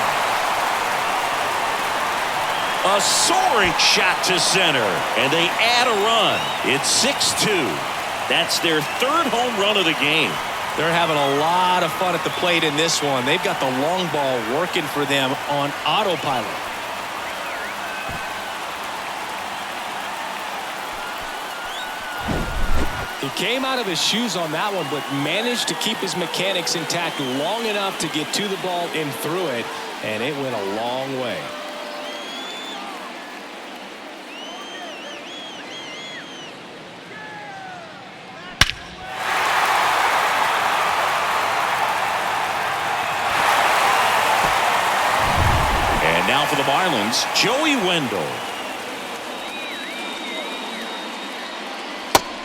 A soaring shot to center. And they add a run. It's 6-2. That's their 3rd home run of the game. They're having a lot of fun at the plate in this one. They've got the long ball working for them on autopilot. He came out of his shoes on that one, but managed to keep his mechanics intact long enough to get to the ball and through it, and it went a long way. Now for the Marlins, Joey Wendell.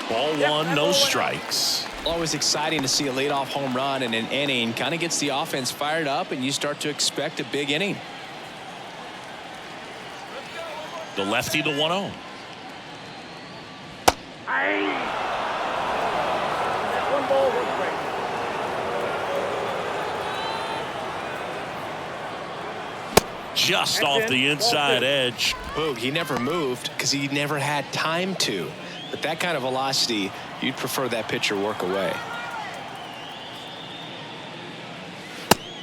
Ball 1, no strikes. Always exciting to see a leadoff home run in an inning. Kind of gets the offense fired up, and you start to expect a big inning. The lefty to 1-0. One ball, one strike. Just off the inside edge. Boog, he never moved because he never had time to. But that kind of velocity, you'd prefer that pitcher work away.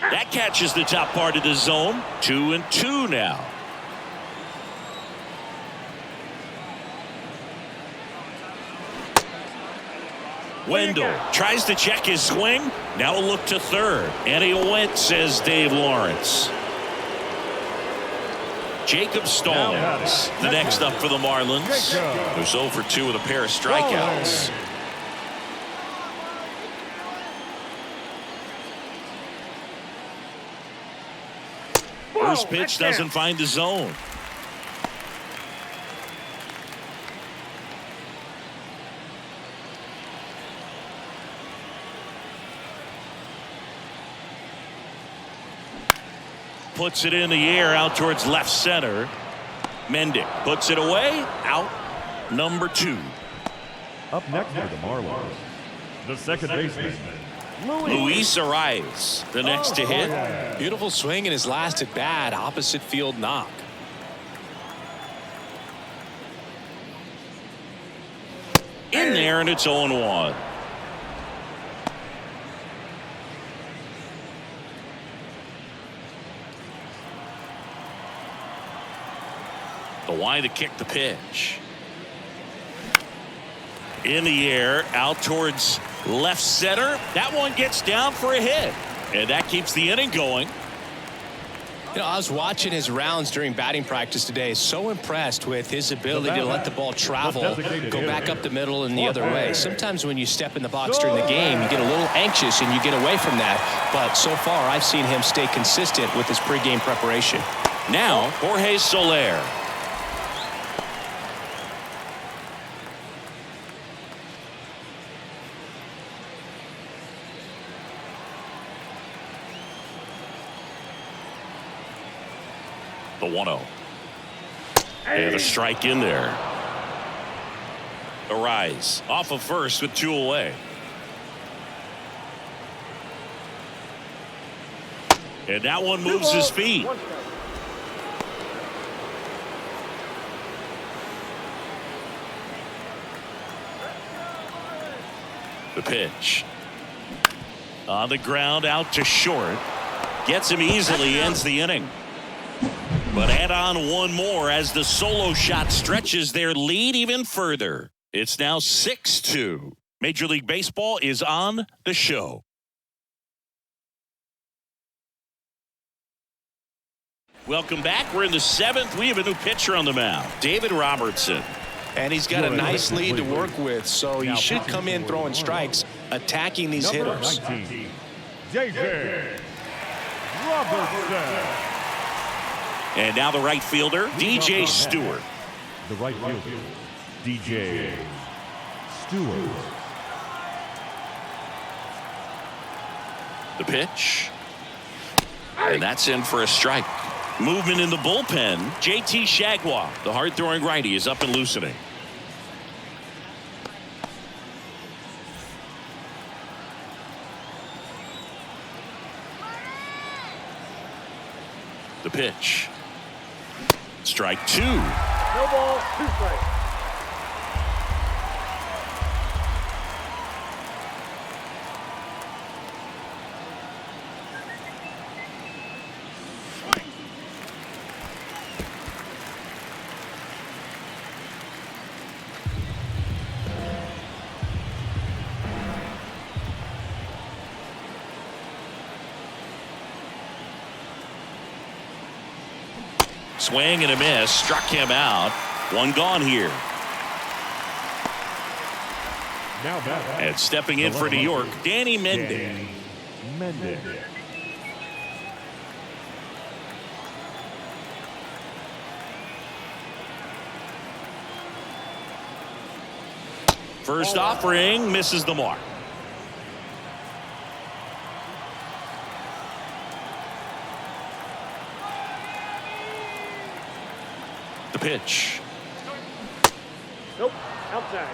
That catches the top part of the zone. 2-2 now. Wendell tries to check his swing. Now a look to third. And he went, says Dave Lawrence. Jacob Stallings, the next up for the Marlins, who's 0 for 2 with a pair of strikeouts. First pitch doesn't find the zone. Puts it in the air out towards left center. Mendick puts it away. Out number 2. Up next for the Marlins, the second baseman, Luis Arias, the next to hit. Beautiful swing in his last at bat. Opposite field knock. In there, and it's 0-1. The line to kick the pitch. In the air, out towards left center. That one gets down for a hit. And that keeps the inning going. You know, I was watching his rounds during batting practice today. So impressed with his ability to let the ball travel, go back up the middle and the other way. Sometimes when you step in the box during the game, you get a little anxious and you get away from that. But so far, I've seen him stay consistent with his pregame preparation. Now, Jorge Soler. The 1-0. And a strike in there. Arise off of first with 2 away. And that one moves his feet. 1 strike. The pitch. On the ground, out to short. Gets him easily, ends the inning. But add on one more as the solo shot stretches their lead even further. It's now 6-2. Major League Baseball is on the show. Welcome back. We're in the 7th. We have a new pitcher on the mound, David Robertson. And he's got a nice lead to work with, so he should come in throwing strikes, attacking these hitters. 19, David Robertson. And now the right fielder, DJ Stewart. The right fielder, DJ Stewart. The pitch. And that's in for a strike. Movement in the bullpen. JT Shagwa, the hard-throwing righty, is up and loosening. The pitch. Strike 2. No ball, 2 strikes. Swing and a miss. Struck him out. One gone here. Now back. And stepping in for New York, Danny Mendez. Danny Mendez. First offering misses the mark. The pitch. Nope, outside.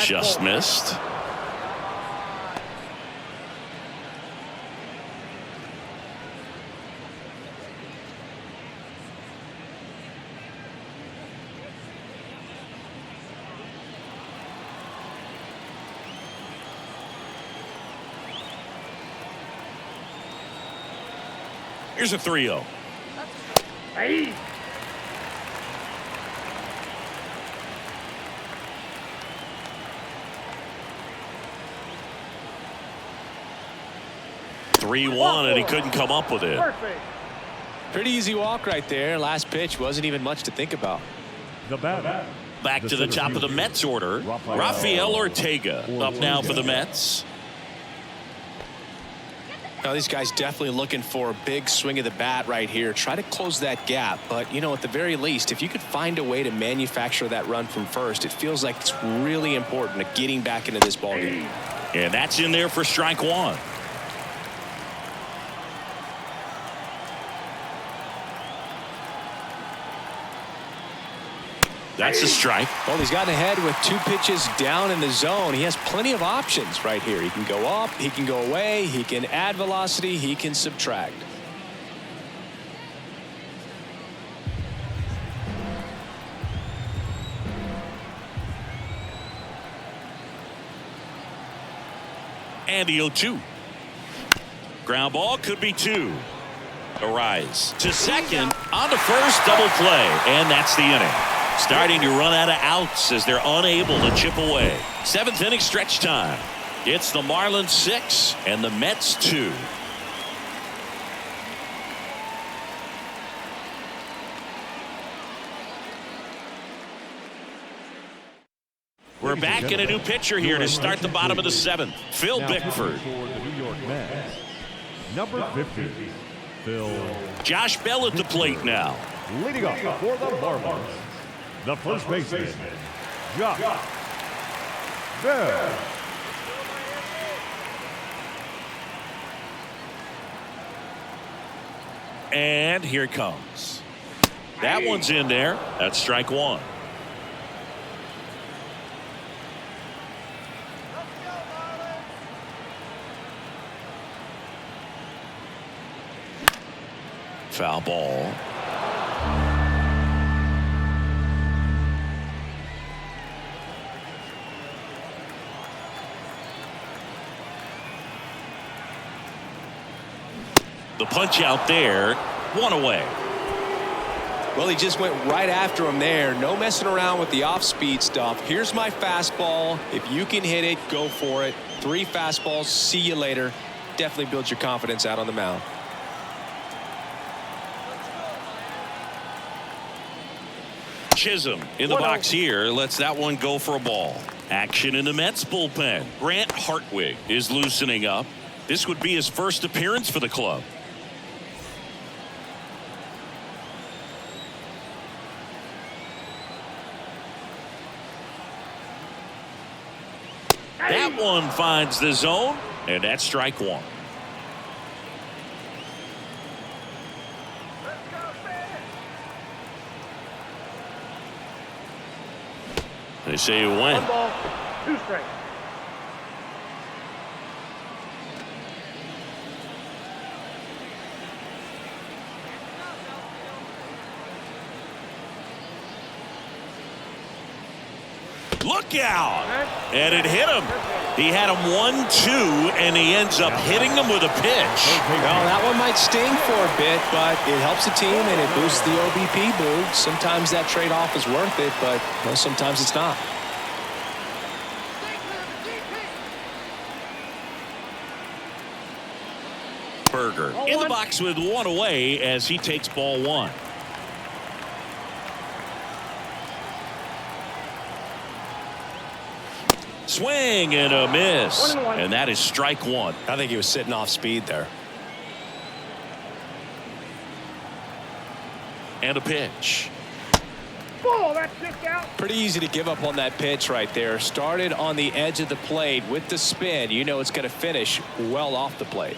Just missed. Here's a 3-0. Hey. (3-1) and he couldn't come up with it. Perfect. Pretty easy walk right there. Last pitch wasn't even much to think about. The bat. Back to the top of the Mets order. Rafael Ortega up now for the Mets. Now these guys definitely looking for a big swing of the bat right here. Try to close that gap. But, you know, at the very least, if you could find a way to manufacture that run from first, it feels like it's really important to getting back into this ballgame. And that's in there for strike 1. That's a strike. Well, he's gotten ahead with 2 pitches down in the zone. He has plenty of options right here. He can go up, he can go away, he can add velocity, he can subtract. And the 0-2. Ground ball could be 2. A rise to second, on to first, double play, and that's the inning. Starting to run out of outs as they're unable to chip away. 7th inning stretch time. It's the Marlins 6 and the Mets 2. We're back in a new pitcher here to start the bottom of the 7th. Phil Bickford. For the New York Mets, number 50, Phil. Josh Bell at the plate now. Leading off for the Marlins, the first baseman, Josh Bell. And here it comes. That one's in there. That's strike one. Foul ball. The punch out there, one away. Well, he just went right after him there. No messing around with the off-speed stuff. Here's my fastball. If you can hit it, go for it. 3 fastballs. See you later. Definitely builds your confidence out on the mound. Chisholm in the box here lets that one go for a ball. Action in the Mets bullpen. Grant Hartwig is loosening up. This would be his first appearance for the club. That one finds the zone, and that's strike one. They say you win. 1 ball, 2 strikes. Look out! And it hit him. He had him 1-2, and he ends up hitting him with a pitch. Well, that one might sting for a bit, but it helps the team and it boosts the OBP boot. Sometimes that trade-off is worth it, but well, sometimes it's not. Berger in the box with one away as he takes ball one. Swing and a miss. And that is strike one. I think he was sitting off speed there. And a pitch. Ball, that's kicked out. Pretty easy to give up on that pitch right there. Started on the edge of the plate with the spin. You know it's going to finish well off the plate.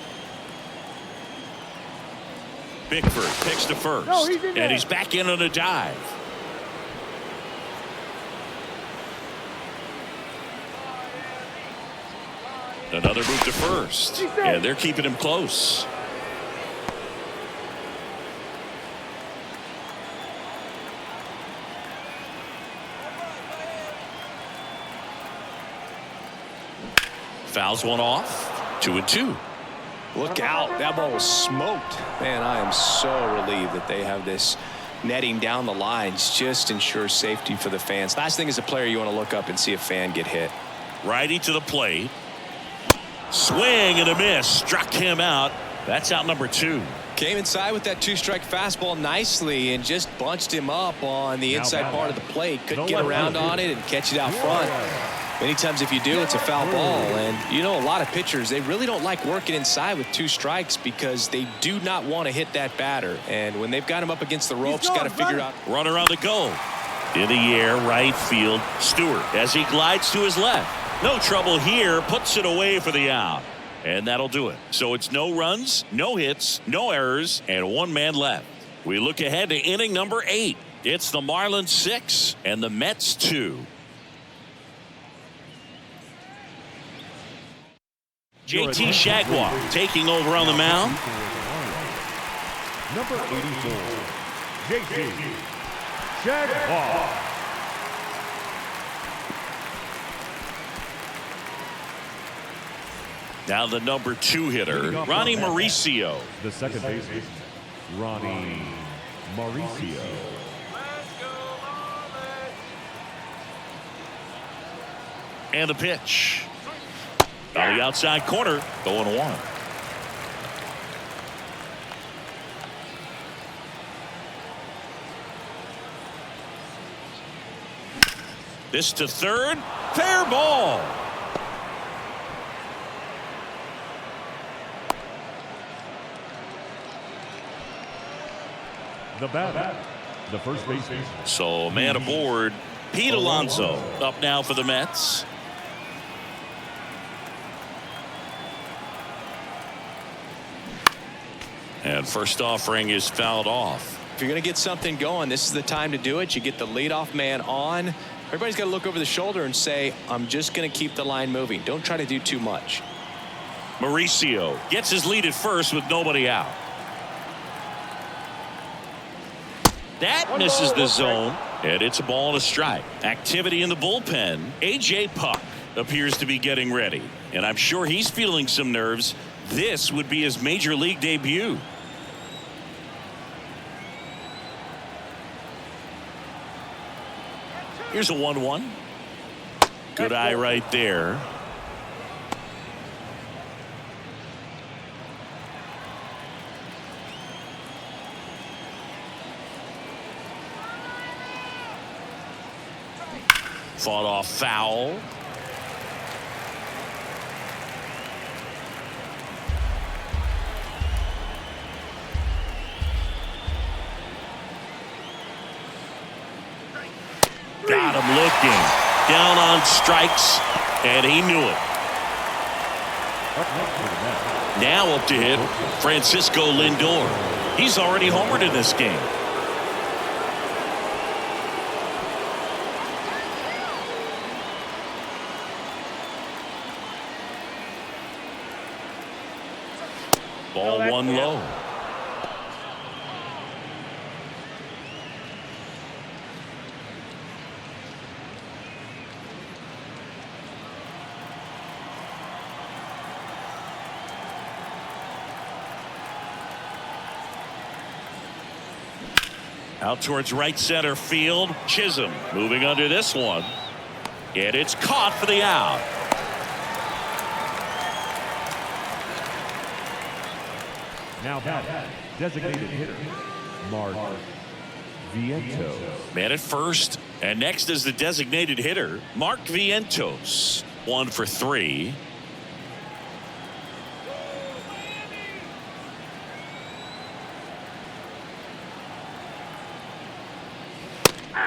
Bickford picks to first. No, he's in there. And he's back in on a dive. Another move to first. And they're keeping him close. Fouls one off. 2-2. Look out. That ball was smoked. Man, I am so relieved that they have this netting down the lines. Just ensures safety for the fans. Last thing as a player, you want to look up and see a fan get hit. Righty to the plate. Swing and a miss. Struck him out. That's out number 2. Came inside with that 2-strike fastball nicely and just bunched him up on the inside part of the plate. Couldn't get around on it and catch it out front. Many times if you do, it's a foul ball. And you know, a lot of pitchers, they really don't like working inside with 2 strikes because they do not want to hit that batter. And when they've got him up against the ropes, got to figure out. Runner on the go. In the air, right field. Stewart as he glides to his left. No trouble here. Puts it away for the out. And that'll do it. So it's no runs, no hits, no errors, and 1 man left. We look ahead to inning number 8. It's the Marlins 6 and the Mets 2. JT Jaguar taking over on the mound. Number 84, JT Jaguar. Now the number 2 hitter, Ronnie Mauricio. The second baseman, Ronnie Mauricio. And the pitch. On the outside corner, 0-1. This to third. Fair ball. The batter, the first baseman. So man aboard. Pete Alonso up now for the Mets. And first offering is fouled off. you're going to get something going, this is the time to do it. You get the leadoff man on. Everybody's got to look over the shoulder and say, I'm just going to keep the line moving. Don't try to do too much. Mauricio gets his lead at first with nobody out. That misses the zone, and it's a ball and a strike. Activity in the bullpen. A.J. Puck appears to be getting ready, and I'm sure he's feeling some nerves. This would be his major league debut. Here's a 1-1. Good eye right there. Fought off foul. Got him looking. Down on strikes, and he knew it. Now up to hit Francisco Lindor. He's already homered in this game. Ball one low. Out towards right center field. Chisholm moving under this one. And it's caught for the out. Now batting, designated hitter, Mark Vientos. Man at first, and next is the designated hitter, Mark Vientos. 1 for 3.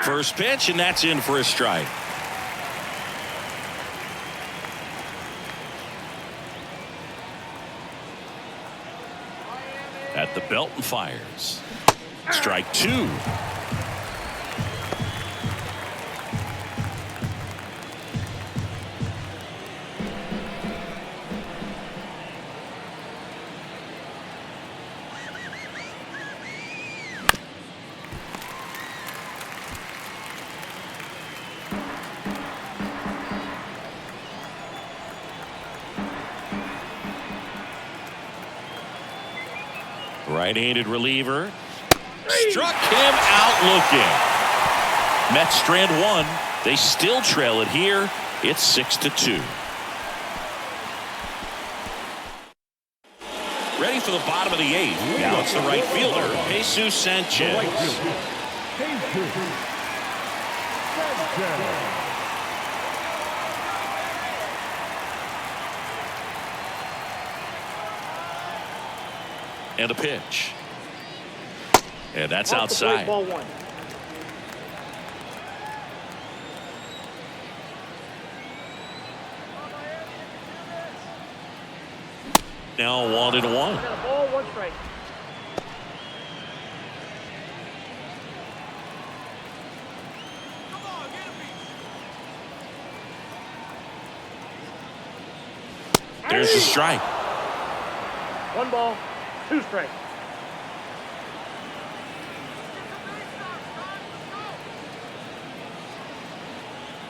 First pitch, and that's in for a strike. At the belt and fires. Strike 2. Right-handed reliever. Struck him out looking. Mets strand 1. They still trail it here. It's 6-2. Ready for the bottom of the 8th. Now it's the right fielder, Jesus Sanchez. And a pitch. And that's outside. Ball 1. Now 1-1. Ball 1 strike. There's the strike. 1 ball, 2 strikes.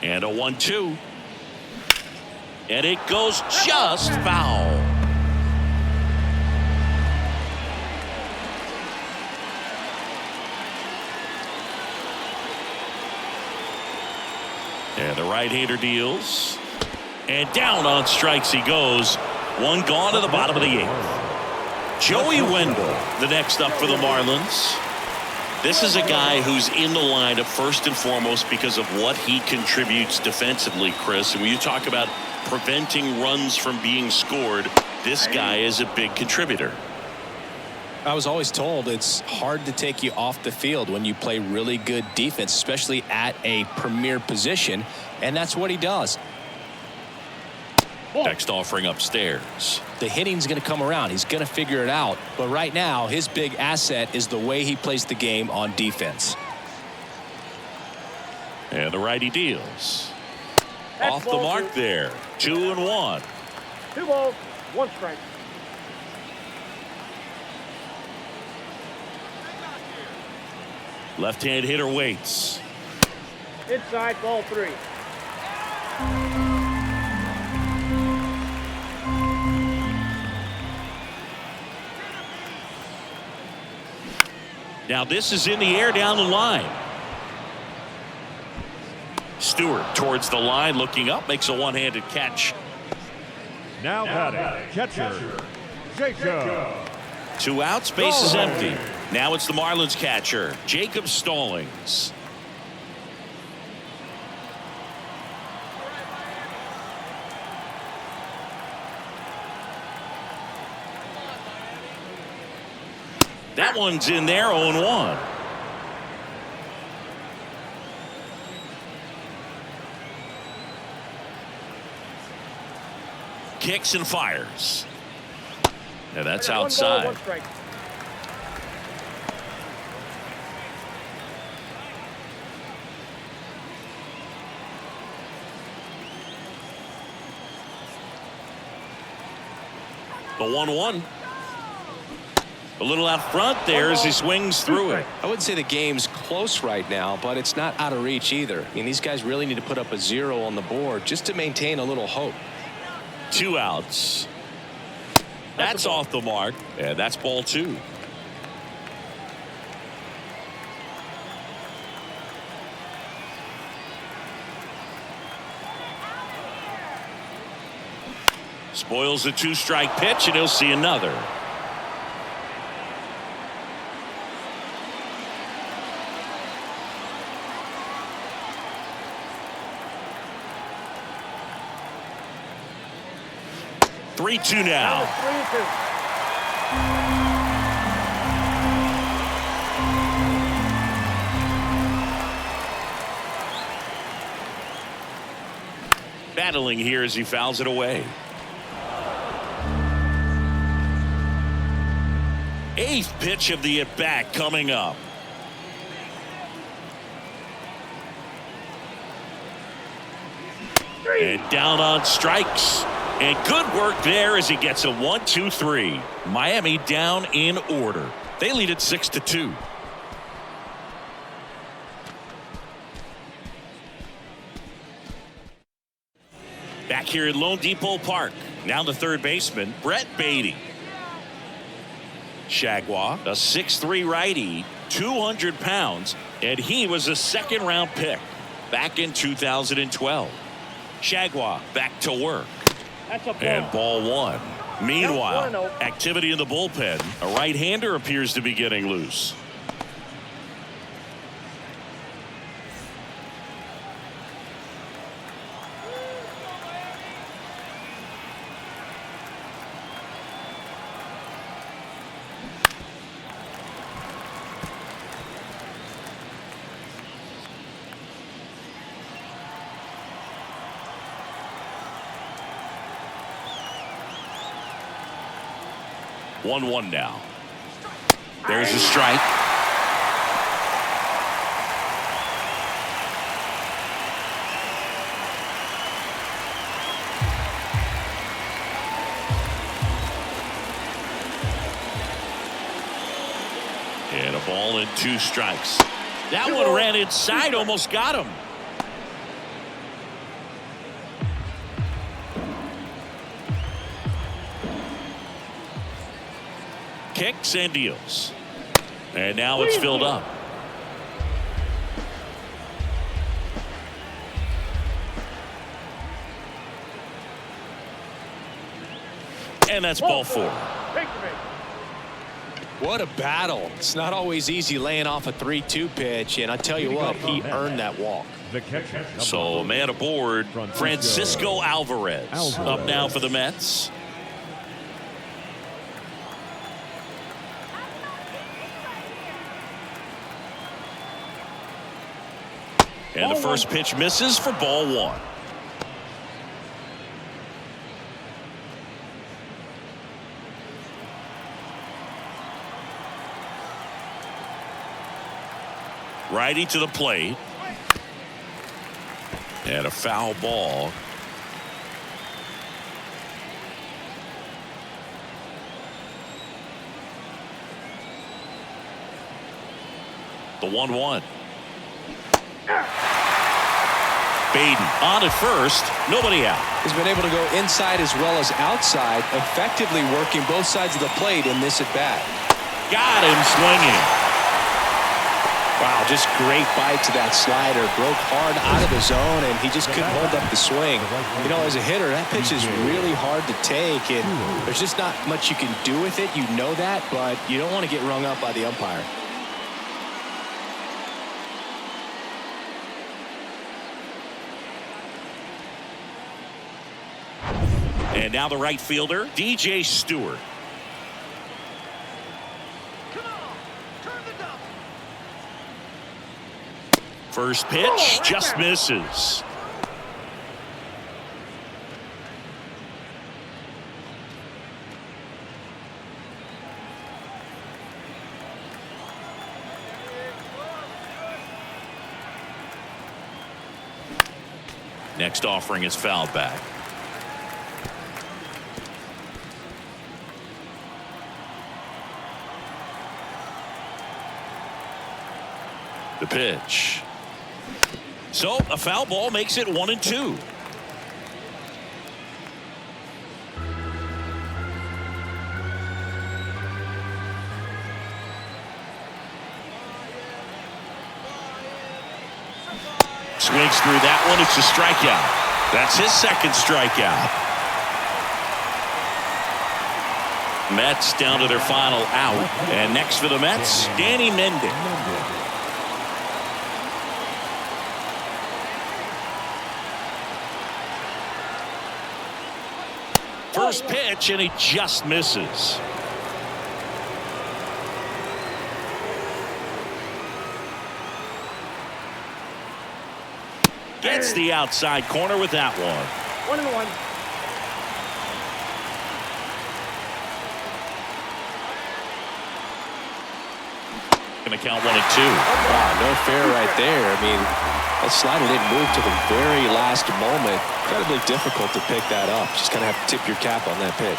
And a 1-2. And it goes just foul. And the right-hander deals. And down on strikes he goes. 1 gone to the bottom of the 8th. Joey Wendell, the next up for the Marlins. This is a guy who's in the lineup first and foremost because of what he contributes defensively, Chris. And when you talk about preventing runs from being scored, this guy is a big contributor. I was always told it's hard to take you off the field when you play really good defense, especially at a premier position, and that's what he does. Next offering upstairs. The hitting's going to come around. He's going to figure it out. But right now, his big asset is the way he plays the game on defense. And the righty deals. That's Off the ball mark two. there. 2-1. 2 balls, 1 strike. Left-hand hitter waits. Inside, ball 3. Now this is in the air down the line. Stewart towards the line, looking up, makes a one-handed catch. Now batting, catcher, Jacob. 2 outs, base is empty. Now it's the Marlins catcher, Jacob Stallings. That one's in there, 0-1. Kicks and fires. Yeah, that's 1 ball, outside. 1 strike. The 1-1. A little out front there as he swings through it. I wouldn't say the game's close right now, but it's not out of reach either. I mean, these guys really need to put up a 0 on the board just to maintain a little hope. 2 outs. That's off the mark, and that's ball 2. Spoils the 2-strike pitch, and he'll see another. Three-two now. 3-2. Battling here as he fouls it away. 8th pitch of the at-bat coming up. And down on strikes. And good work there as he gets a 1-2-3. Miami down in order. They lead it 6-2. Back here at Lone Depot Park. Now the third baseman, Brett Beatty. Shagwa, a 6'3" righty, 200 pounds, and he was a second-round pick back in 2012. Shagwa back to work. That's a ball. And ball 1. Meanwhile, That's 1-0. activity in the bullpen. A right-hander appears to be getting loose. One now. There's a strike. And a ball and 2 strikes. That one ran inside, almost got him. Kicks and deals. And now it's filled up. And that's ball 4. What a battle. It's not always easy laying off a 3-2 pitch, and I tell you what, he earned that walk. The catcher. So a man aboard, Francisco Alvarez. Up now for the Mets. And the first pitch misses for ball 1. Righty to the plate. And a foul ball. The 1-1. Baden on at first. Nobody out. He's been able to go inside as well as outside, effectively working both sides of the plate in this at bat. Got him swinging. Wow, just great bite to that slider. Broke hard out of the zone, and he just couldn't hold up the swing. You know, as a hitter, that pitch is really hard to take, and there's just not much you can do with it. You know that, but you don't want to get rung up by the umpire. And now the right fielder, DJ Stewart. First pitch just misses. Next offering is fouled back. The pitch. So a foul ball makes it 1-2. Swings through that one. It's a strikeout. That's his second strikeout. Mets down to their final out. And next for the Mets, Danny Mendick. First pitch, and he just misses. Gets the outside corner with that one. 1-1. Gonna count 1-2. Wow, no fair right there. I mean, that slider didn't move to the very last moment. Incredibly difficult to pick that up. Just kind of have to tip your cap on that pitch.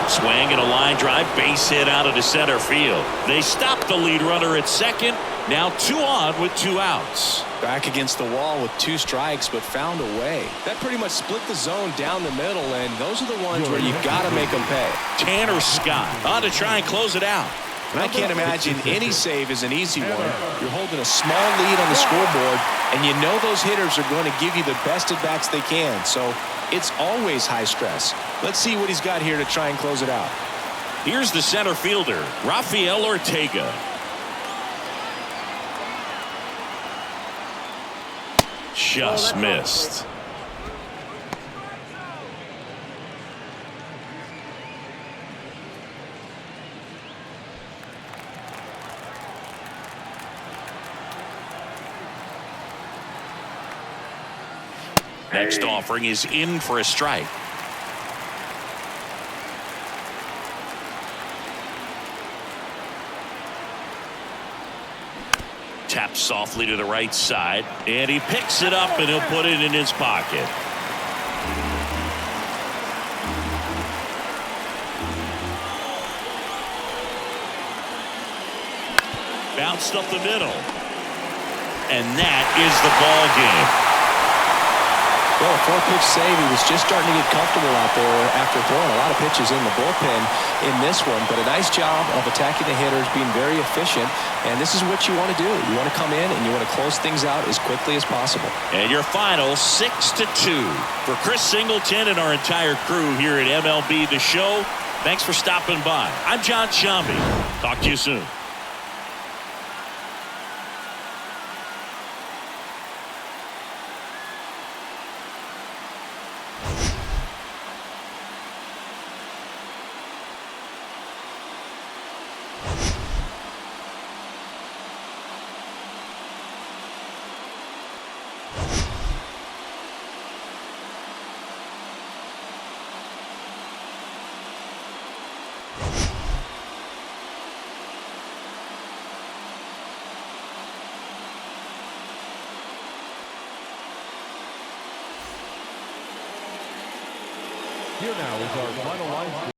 Swing and a line drive, base hit out into center field. They stopped the lead runner at second. Now 2 on with 2 outs. Back against the wall with 2 strikes, but found a way. That pretty much split the zone down the middle, and those are the ones where you got to make them pay. Tanner Scott on to try and close it out. And I can't imagine any save is an easy one. You're holding a small lead on the scoreboard, and you know those hitters are going to give you the best at-bats they can. So it's always high stress. Let's see what he's got here to try and close it out. Here's the center fielder, Rafael Ortega. Just missed. Next offering is in for a strike. Taps softly to the right side, and he picks it up, and he'll put it in his pocket. Bounced up the middle, and that is the ball game. Well, a 4-pitch save. He was just starting to get comfortable out there after throwing a lot of pitches in the bullpen in this one. But a nice job of attacking the hitters, being very efficient. And this is what you want to do. You want to come in and you want to close things out as quickly as possible. And your final 6-2. For Chris Singleton and our entire crew here at MLB The Show, thanks for stopping by. I'm John Shambi. Talk to you soon. Here now is our final line score.